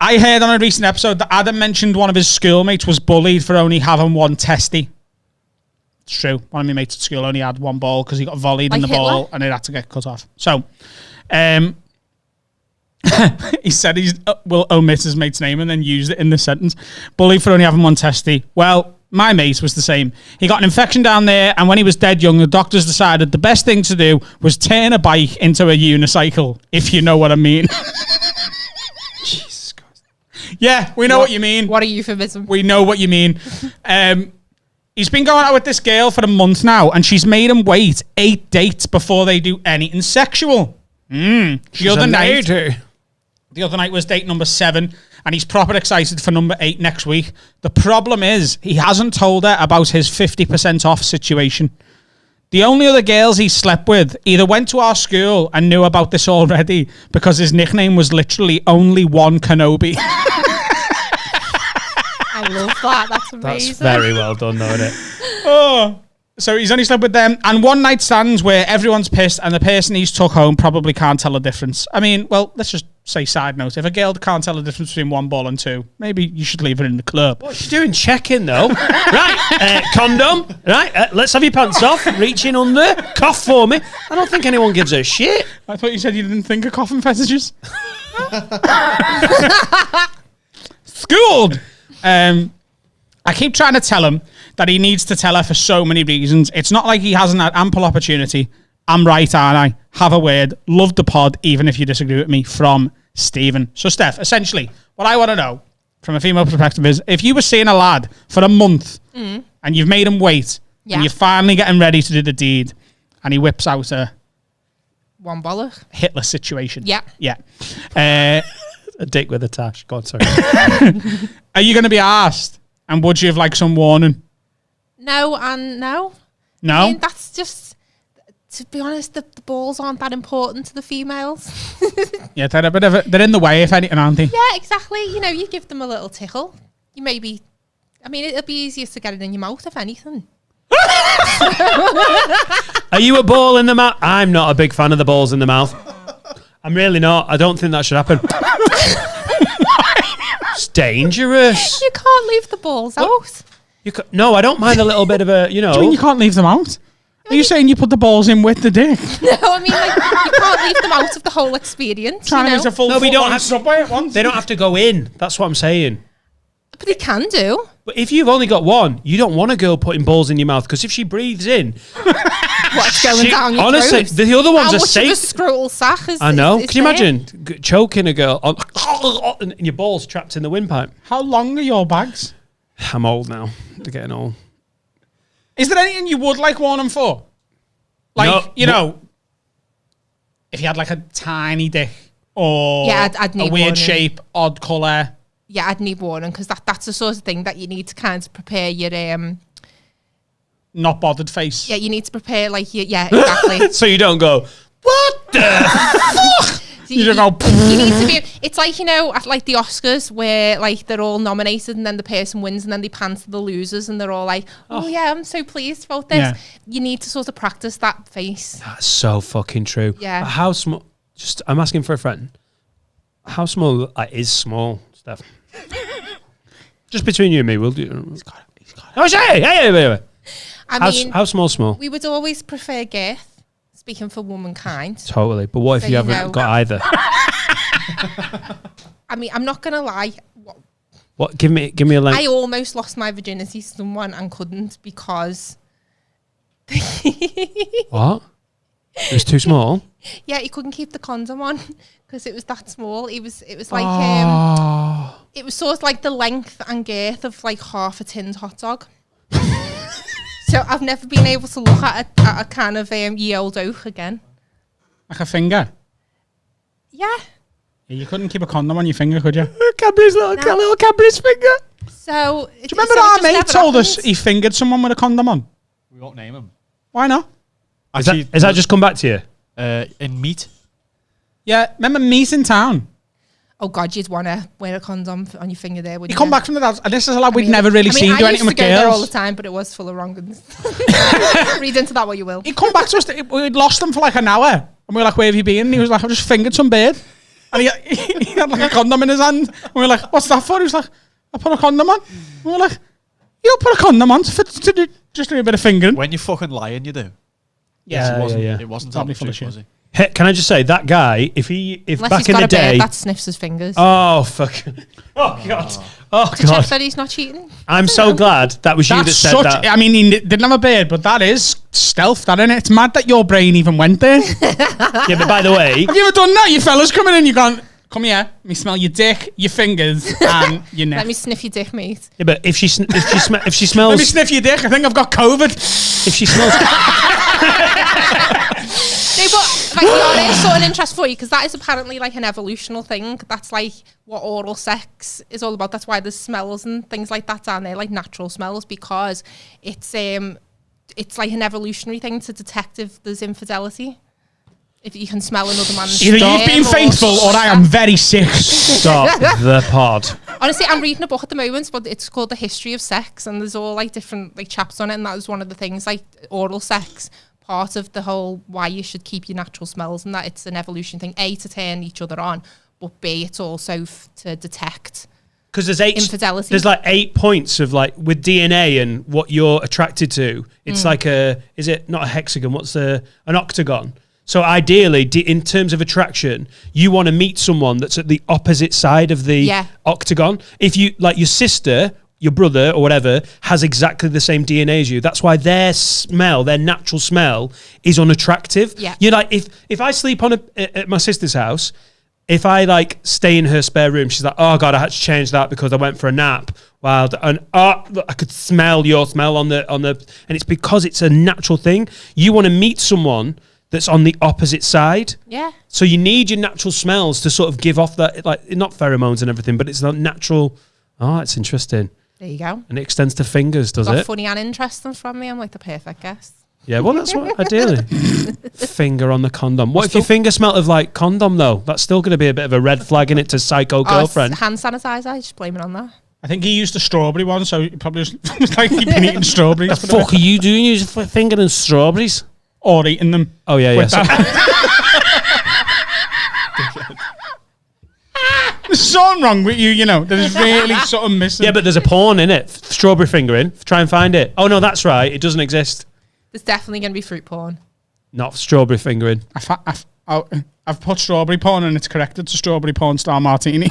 I heard on a recent episode that Adam mentioned one of his schoolmates was bullied for only having one testy. It's true. One of my mates at school only had one ball because he got volleyed in the ball and it had to get cut off. So, he said he will omit his mate's name and then used it in the sentence. Bullied for only having one testy. Well, my mate was the same. He got an infection down there, and when he was dead young, the doctors decided the best thing to do was turn a bike into a unicycle, if you know what I mean. Jesus Christ. Yeah, we know what you mean. What a euphemism. We know what you mean. He's been going out with this girl for a month now, and she's made him wait 8 dates before they do anything sexual. The other night was date number 7, and he's proper excited for number 8 next week. The problem is he hasn't told her about his 50% off situation. The only other girls he slept with either went to our school and knew about this already because his nickname was literally Only One Kenobi. I love that. That's amazing. That's very well done, though, isn't it? Oh. So he's only slept with them, and one night stands where everyone's pissed and the person he's took home probably can't tell the difference. I mean, well, let's just say side note. If a girl can't tell the difference between one ball and 2, maybe you should leave her in the club. What's she doing? Checking, though. Right, condom. Right, let's have your pants off. Reach in under. Cough for me. I don't think anyone gives a shit. I thought you said you didn't think of coughing fetishes. Schooled. I keep trying to tell him that he needs to tell her for so many reasons. It's not like he hasn't had ample opportunity. I'm right, aren't I? Have a word. Love the pod, even if you disagree with me. From Stephen. So, Steph, essentially, what I want to know from a female perspective is, if you were seeing a lad for a month and you've made him wait and you're finally getting ready to do the deed and he whips out a one bollock Hitler situation. Yeah. A dick with a tash. God, sorry. Are you going to be asked? And would you have like some warning? No and no. No? I mean, that's just, to be honest, the balls aren't that important to the females. Yeah, they're a bit of they're in the way, if anything, aren't they? Yeah, exactly. You know, you give them a little tickle. You maybe, I mean, it'll be easier to get it in your mouth, if anything. Are you a ball in the mouth? I'm not a big fan of the balls in the mouth. I'm really not. I don't think that should happen. It's dangerous. You can't leave the balls out. No, I don't mind a little bit of a, you know. Do you mean you can't leave them out? Are you saying you put the balls in with the dick? No, I mean, like, you can't leave them out of the whole experience. Trying to use a full. No, we don't have subway at once. They don't have to go in. That's what I'm saying. But they can do. But if you've only got one, you don't want a girl putting balls in your mouth, because if she breathes in, what's going down your honestly, throat? the other ones How are much safe. Of a scrotal sack is, I know. Is Can you there? imagine choking a girl and your balls trapped in the windpipe? How long are your bags? I'm old now. They're getting old. Is there anything you would like warning for? Like, No, you know, if you had like a tiny dick or I'd need a weird warning. shape, odd colour. Yeah, I'd need warning, because that's the sort of thing that you need to kind of prepare your Not bothered face. Yeah, you need to prepare like your, yeah, exactly. So you don't go, what the fuck? So You don't go. You need to be. It's like, you know, at like the Oscars where like they're all nominated and then the person wins and then they pan to the losers and they're all like, oh yeah, I'm so pleased about this. Yeah. You need to sort of practice that face. That's so fucking true. Yeah. How small? Just, I'm asking for a friend. How small is small, Steph? Just between you and me, we'll do. He's got it. Oh, hey. I mean, How small? we would always prefer girth, speaking for womankind. Totally. But what if So you you haven't know. got either? I mean, I'm not going to lie. What? Give me a length. I almost lost my virginity to someone and couldn't because. What? It was too small. Yeah, he couldn't keep the condom on because it was that small. It was like it was sort of like the length and girth of like half a tinned hot dog. So I've never been able to look at a kind of ye old oak again. Like a finger. Yeah. You couldn't keep a condom on your finger, could you? Cadbury's little Cadbury's finger. So do you remember our mate told us he fingered someone with a condom on? We won't name him. Why not? Actually, has that just come back to you? In meat. Yeah, remember meat in town? Oh God, you'd want to wear a condom on your finger there, wouldn't You come back from the dance, and this is a lad we'd never really seen do anything with I used to go there all the girls. time, but it was full of wrong ones. Read into that what you will. He'd come back to us, we'd lost him for like an hour, and we were like, where have you been? And he was like, I've just fingered some bird. And he had like a condom in his hand. And we were like, what's that for? He was like, I put a condom on. And we were like, you don't put a condom on to do, just do a bit of fingering. When you're fucking lying, you do. Yeah, It wasn't Probably full full of shit. was he? Hey, can I just say that guy? If Unless back he's in got the a day, beard that sniffs his fingers. oh fuck, oh god, oh Check god, that he's not cheating. I'm so glad that was you that That's said such, that. I mean, he didn't have a beard, but that is stealth, that, isn't it? It's mad that your brain even went there. Yeah, but by the way, Have you ever done that? You fellas coming in, you gone, come here, let me smell your dick, your fingers, and your neck. Let me sniff your dick, mate. yeah, but if she smells, Let me sniff your dick, I think I've got COVID. if she smells, No, but like, that is sort of an interest for you because that is apparently like an evolutional thing. That's like what oral sex is all about. That's why there's smells and things like that down there, like natural smells, because it's like an evolutionary thing to detect if there's infidelity. If you can smell another man's Either sperm you've been or faithful or I am very sick. stop the pod. Honestly, I'm reading a book at the moment, but it's called The History of Sex, and there's all like different like chapters on it, and that was one of the things, like oral sex, part of the whole why you should keep your natural smells, and that it's an evolution thing. A, to turn each other on, but B, it's also to detect Because there's infidelity. There's like 8 points of like with DNA and what you're attracted to. It's like is it not a hexagon? What's an octagon? So ideally, in terms of attraction, you want to meet someone that's at the opposite side of the octagon. If you like your sister, your brother or whatever has exactly the same DNA as you, that's why their smell, their natural smell, is unattractive. Yeah. You're like, if I sleep at my sister's house, if I like stay in her spare room, she's like, oh God, I had to change that because I went for a nap. Wow, and look, I could smell your smell on the, and it's because it's a natural thing. You want to meet someone that's on the opposite side. Yeah. So you need your natural smells to sort of give off that, like, not pheromones and everything, but it's not natural. Oh, it's interesting. There you go. And it extends to fingers, does Got it? funny and interesting from me. I'm like the perfect guest. Yeah, well, that's what ideally. Finger on the condom. What if your finger smelled of like condom though? That's still going to be a bit of a red flag in it to psycho girlfriend. Hand sanitizer. I just blame it on that. I think he used the strawberry one, so he probably was like he'd been eating strawberries. What the fuck are you doing? You're fingering strawberries? Or eating them. Oh, yeah, yeah. So, There's something wrong with you, you know. There's really something missing. yeah, but there's a porn in it. Strawberry fingering. Try and find it. Oh, no, that's right. It doesn't exist. There's definitely going to be fruit porn. Not strawberry fingering. I've put strawberry porn and it's corrected to strawberry porn star martini.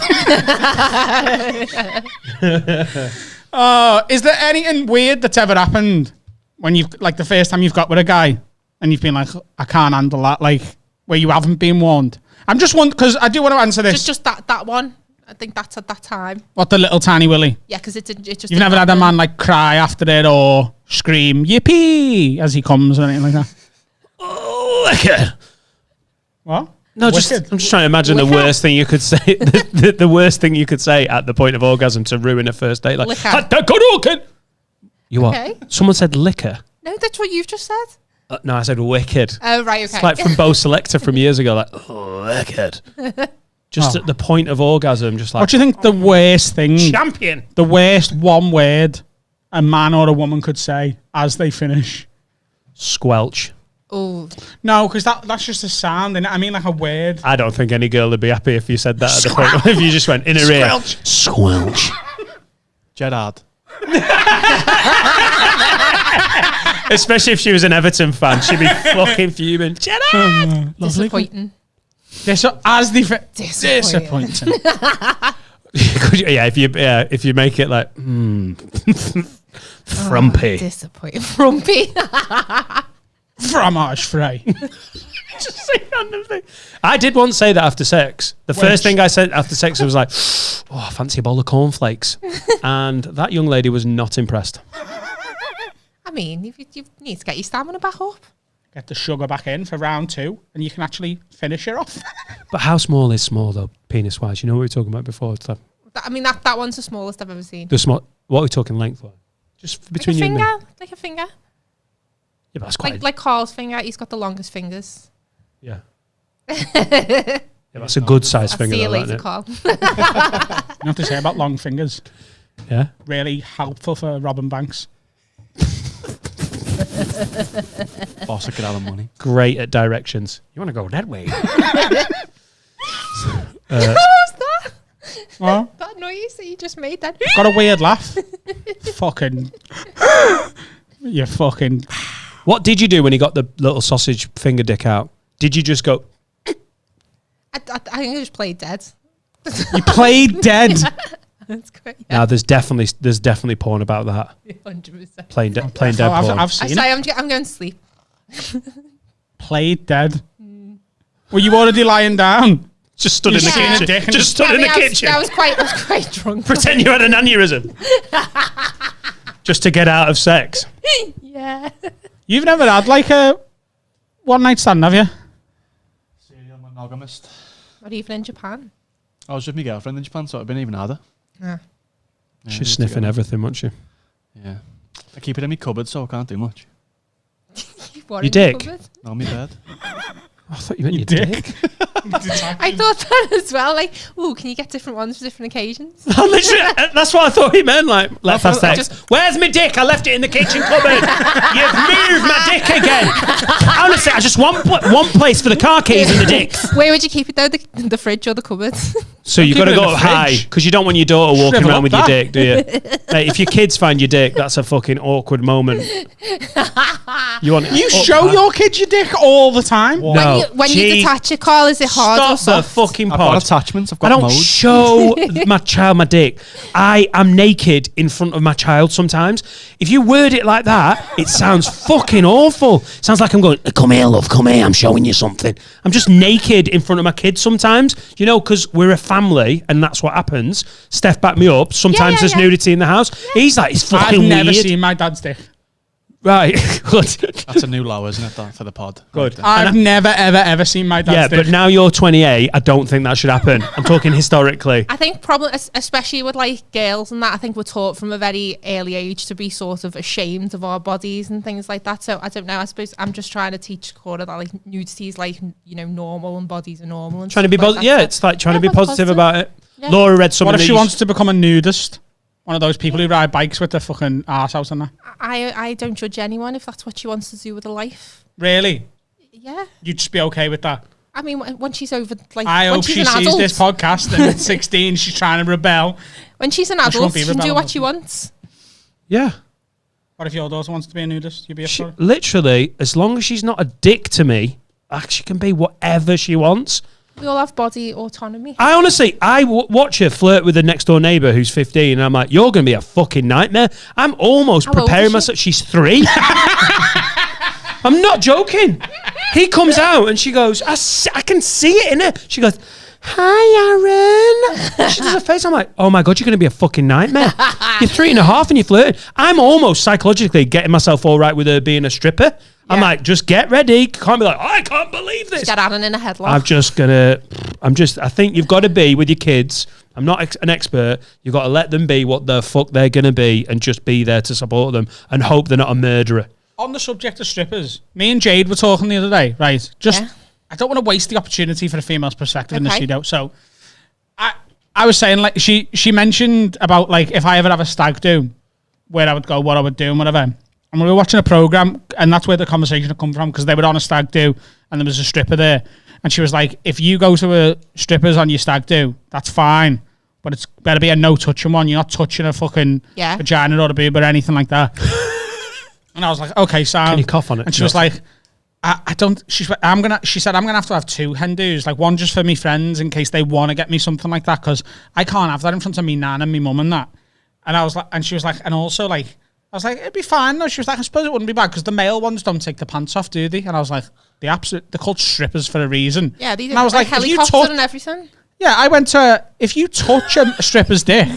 Is there anything weird that's ever happened when you've, like, the first time you've got with a guy and you've been like, I can't handle that, like, where you haven't been warned? I'm just wondering, because I do want to answer this. Just that one. I think that's at that time. What, the little tiny willy? Yeah, because it just. You've never had a man like cry after it or scream yippee as he comes or anything like that? Oh, okay. What? No, I'm just trying to imagine the worst thing you could say. The worst thing you could say at the point of orgasm to ruin a first date. Like, Liquor. You what? Okay. Someone said liquor. No, that's what you've just said. No, I said wicked. Oh, right, okay. It's like from Bo Selector from years ago. Like, wicked. Just at the point of orgasm, just like. What do you think the worst thing, champion? the worst one word a man or a woman could say as they finish? Squelch. Oh, No, because that's just a sound, and I mean like a word. I don't think any girl would be happy if you said that at the point. If you just went in her ear. Squelch. Gerard. Especially if she was an Everton fan, she'd be fucking fuming. Gerard! disappointing. Disappointing. if you make it like frumpy. Oh, disappointing. Frumpy. Fromage free. Just say random thing. I did once say that after sex. The first thing I said after sex was like, "Oh, I fancy a bowl of cornflakes," and that young lady was not impressed. I mean, you need to get your stamina back up. Get the sugar back in for round 2, and you can actually finish it off. But how small is small though, penis wise? You know what we were talking about before. It's like That one's the smallest I've ever seen. the small. What are we talking length wise? Just between you and me. Like a finger. Yeah, but that's quite. Like Carl's finger. He's got the longest fingers. Yeah. Yeah, that's a good size I'll finger. see you though, later, isn't it? Carl. You have to say about long fingers. Yeah. Really helpful for robbing banks. Boss will get out of money. Great at directions. You want to go that way? What was that? What? That noise that you just made then. Got a weird laugh. Fucking. You fucking. What did you do when he got the little sausage finger dick out? Did you just go? I think I just played dead. You played dead. That's great. Now there's definitely porn about that. 100%. Playing dead I've porn. seen I it. say I'm going to sleep. Played dead. Were you already lying down? Just stood in the You've seen a kitchen. dick and Just stood in the kitchen. I was quite drunk. Pretend you had an aneurysm. Just to get out of sex. Yeah. You've never had like a one night stand, have you? Serial monogamist. Not even in Japan. I was with my girlfriend in Japan, so I've been even harder. Yeah. Yeah, She's sniffing everything, wasn't she? Yeah. I keep it in my cupboard, so I can't do much. What, Your in the dick? cupboard? Not on my bed. I thought you meant You your dick. dick. I thought that as well. Like, ooh, can you get different ones for different occasions? Literally, that's what I thought he meant. Like, let's have sex. Just- Where's my dick? I left it in the kitchen cupboard. You've moved my dick again. Honestly, I just want one place for the car keys and the dick. Where would you keep it though? The fridge or the cupboard? So you've Keep got to it in go the up high fridge. because you don't want your daughter walking Shrivel around up with your that. dick, do you? Mate, if your kids find your dick, that's a fucking awkward moment. You want You up show high. your kids your dick all the time. No. when you Gee, detach it, Carl, is it hard or Stop the soft? fucking I've got pod. attachments, I've I got don't modes. show my child my dick. I am naked in front of my child sometimes. If you word it like that, it sounds fucking awful. It sounds like I'm going, come here, love, come here, I'm showing you something. I'm just naked in front of my kids sometimes, you know, because we're a family and that's what happens. Steph, back me up. Sometimes Yeah, there's yeah. nudity in the house. He's like, it's fucking I've never weird. seen my dad's dick. Right, good. That's a new low, isn't it, that, for the pod? Good. Right I've never, ever seen my dad's Yeah, dick. but now you're 28. I don't think that should happen. I'm talking historically. I think probably, especially with like girls and that, I think we're taught from a very early age to be sort of ashamed of our bodies and things like that. So I don't know. I suppose I'm just trying to teach Cora that like nudity is like, you know, normal and bodies are normal. And Trying to be stuff like positive. that. Yeah, So- it's like trying to Yeah, be positive about it. Yeah. Laura read something. What if that she you wants to become a nudist? One of those people who ride bikes with their fucking arse out and that. I don't judge anyone if that's what she wants to do with her life. Really? Yeah. You'd just be okay with that? I mean, when she's over, like, I when hope she's she an sees adult, this podcast and at 16 she's trying to rebel. when she's an she won't adult, be she can do rebelling, what she wants. Yeah. What if your daughter wants to be a nudist? You'd be up She, for it? literally, as long as she's not a dick to me, she can be whatever she wants. We all have body autonomy. I honestly, watch her flirt with the next door neighbour who's 15, and I'm like, you're going to be a fucking nightmare. I'm almost How old preparing is she? myself. She's 3. I'm not joking. He comes out and she goes, I can see it in her. She goes, hi, Aaron. She does a face. I'm like, oh my God, you're going to be a fucking nightmare. You're 3.5 and you're flirting. I'm almost psychologically getting myself all right with her being a stripper. I'm Yeah. like, just get ready. Can't be like, I can't believe this. Get Aaron in a headlock. I think you've got to be with your kids. I'm not an expert. You've got to let them be what the fuck they're going to be and just be there to support them and hope they're not a murderer. On the subject of strippers, me and Jade were talking the other day, right? Just, Yeah. I don't want to waste the opportunity for a female's perspective in the Okay. studio. So, I was saying, like, she mentioned about, like, if I ever have a stag do, where I would go, what I would do, and whatever. And we were watching a program, and that's where the conversation had come from, because they were on a stag do, and there was a stripper there. And she was like, if you go to a stripper's on your stag do, that's fine. But it's better be a no-touching one. You're not touching a fucking vagina or a boob or anything like that. And I was like, okay, so... Can you cough on it? And she was like, I don't. She said I'm gonna have to have 2 hen do's, like one just for me friends in case they want to get me something like that, because I can't have that in front of me nan and me mum and that. And I was like, and she was like, and also like, I was like, it'd be fine. No, she was like, I suppose it wouldn't be bad because the male ones don't take the pants off, do they? And I was like, they're called strippers for a reason. Yeah, they do. And I was like, helicopter and everything. Yeah, I went to, if you touch a stripper's dick,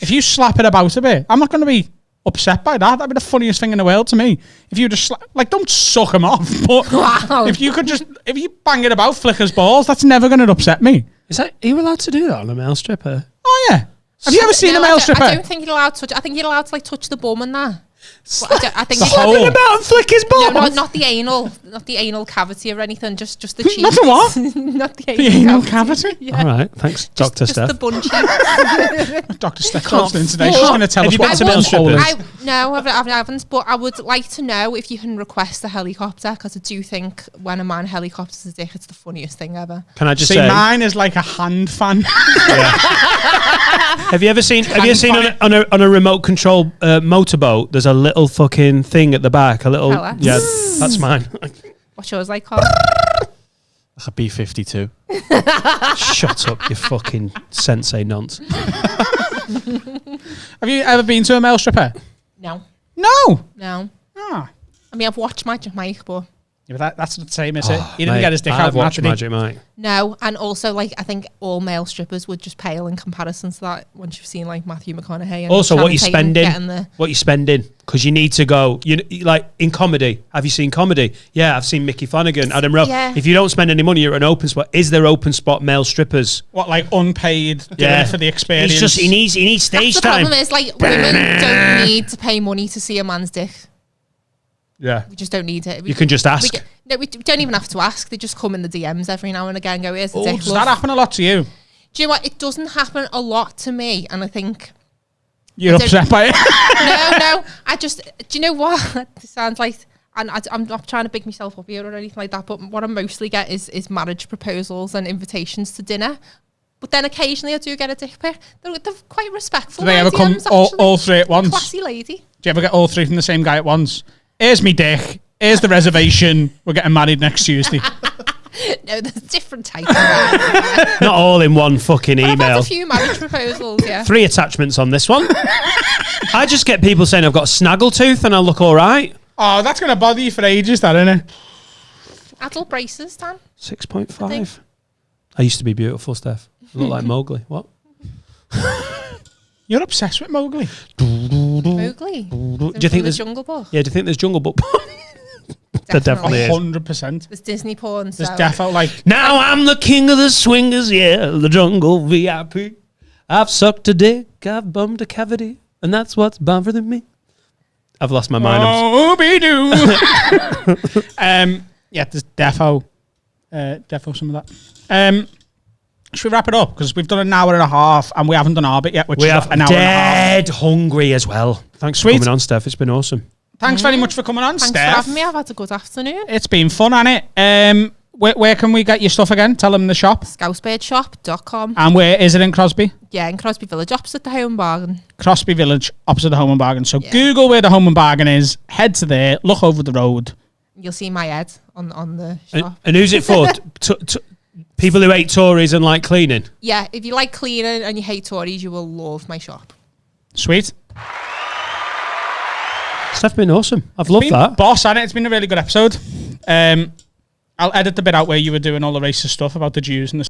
if you slap it about a bit, I'm not going to be upset by that. That'd be the funniest thing in the world to me. If you just, like, don't suck him off, but if you bang it about, flick his balls, that's never going to upset me. Are you allowed to do that on a male stripper? Oh, yeah. Have you ever seen a male stripper? I don't think you're allowed to touch. I think you're allowed to, like, touch the bum and that. I think slap him about and flick his balls. No, not the anal cavity or anything. Just the cheek. Not the what? Not the anal cavity. Yeah. All right, thanks, Dr. Steph. Just the bun cheek. Dr. Steph comes in today. She's going to tell us you been what to male strippers? No, I haven't. But I would like to know if you can request a helicopter, because I do think when a man helicopters his dick, it's the funniest thing ever. Can I just say, mine is like a hand fan. Have you seen on a remote control motorboat? There's a little fucking thing at the back. A little, yeah, that's mine. What's yours like, Carl? Like a B-52. Shut up, you fucking sensei nonce. Have you ever been to a male stripper? No. No. Ah. I mean, I've watched Magic Mike, but yeah, but that's the same, is it? He didn't get his dick out. I've watched Magic Mike. No, and also, like, I think all male strippers would just pale in comparison to that once you've seen, like, Matthew McConaughey. And also, what you spending? What you spending? Because you need to go. You like in comedy. Have you seen comedy? Yeah, I've seen Mickey Flanagan, Adam Rowe. Yeah. If you don't spend any money, you're at an open spot. Is there open spot male strippers? What, like unpaid? Yeah, for the experience. It's just he needs stage That's time. The problem is, like, women don't need to pay money to see a man's dick. Yeah. We just don't need it. You can just ask. We don't even have to ask. They just come in the DMs every now and again and go, here's the dick. Does that happen a lot to you? Do you know what? It doesn't happen a lot to me. And I think... You're upset by it? No. Do you know what? It sounds like... And I'm not trying to big myself up here or anything like that, but what I mostly get is marriage proposals and invitations to dinner. But then occasionally I do get a dick pic. They're quite respectful. Do they ever come all 3 at once? Classy lady. Do you ever get all 3 from the same guy at once? Here's me dick. Here's the reservation. We're getting married next Tuesday. No, there's different types of that. Not all in one fucking email. I've had a few marriage proposals, yeah. 3 attachments on this one. I just get people saying I've got a snaggletooth and I look all right. Oh, that's going to bother you for ages, that, isn't it? Adult braces, Dan. 6.5. I used to be beautiful, Steph. I look like Mowgli. What? You're obsessed with Mowgli. Mowgli? Do you think there's Jungle Book? Yeah, do you think there's Jungle Book? There definitely is. 100%. There's Disney porn. There's defo like... Now I'm the king of the swingers, yeah, the jungle VIP. I've sucked a dick, I've bummed a cavity, and that's what's bothering me. I've lost my mind. Oh, be do. Yeah, there's defo some of that. Should we wrap it up? Because we've done an hour and a half and we haven't done our bit yet, which we is have an hour and a half. Dead hungry as well. Thanks for coming on, Steph. It's been awesome. Thanks very much for coming on, Steph. Thanks for having me. I've had a good afternoon. It's been fun, hasn't it? Where can we get your stuff again? Tell them the shop. ScouseBirdShop.com. And where is it in Crosby? Yeah, in Crosby Village, opposite the Home and Bargain. Crosby Village, opposite the Home and Bargain. So Google where the Home and Bargain is, head to there, look over the road. You'll see my head on the shop. And who's it for? People who hate Tories and like cleaning? Yeah, if you like cleaning and you hate Tories, you will love my shop. Sweet. Stuff's been awesome. I've loved that. Boss, hasn't it? It's been a really good episode. I'll edit the bit out where you were doing all the racist stuff about the Jews and the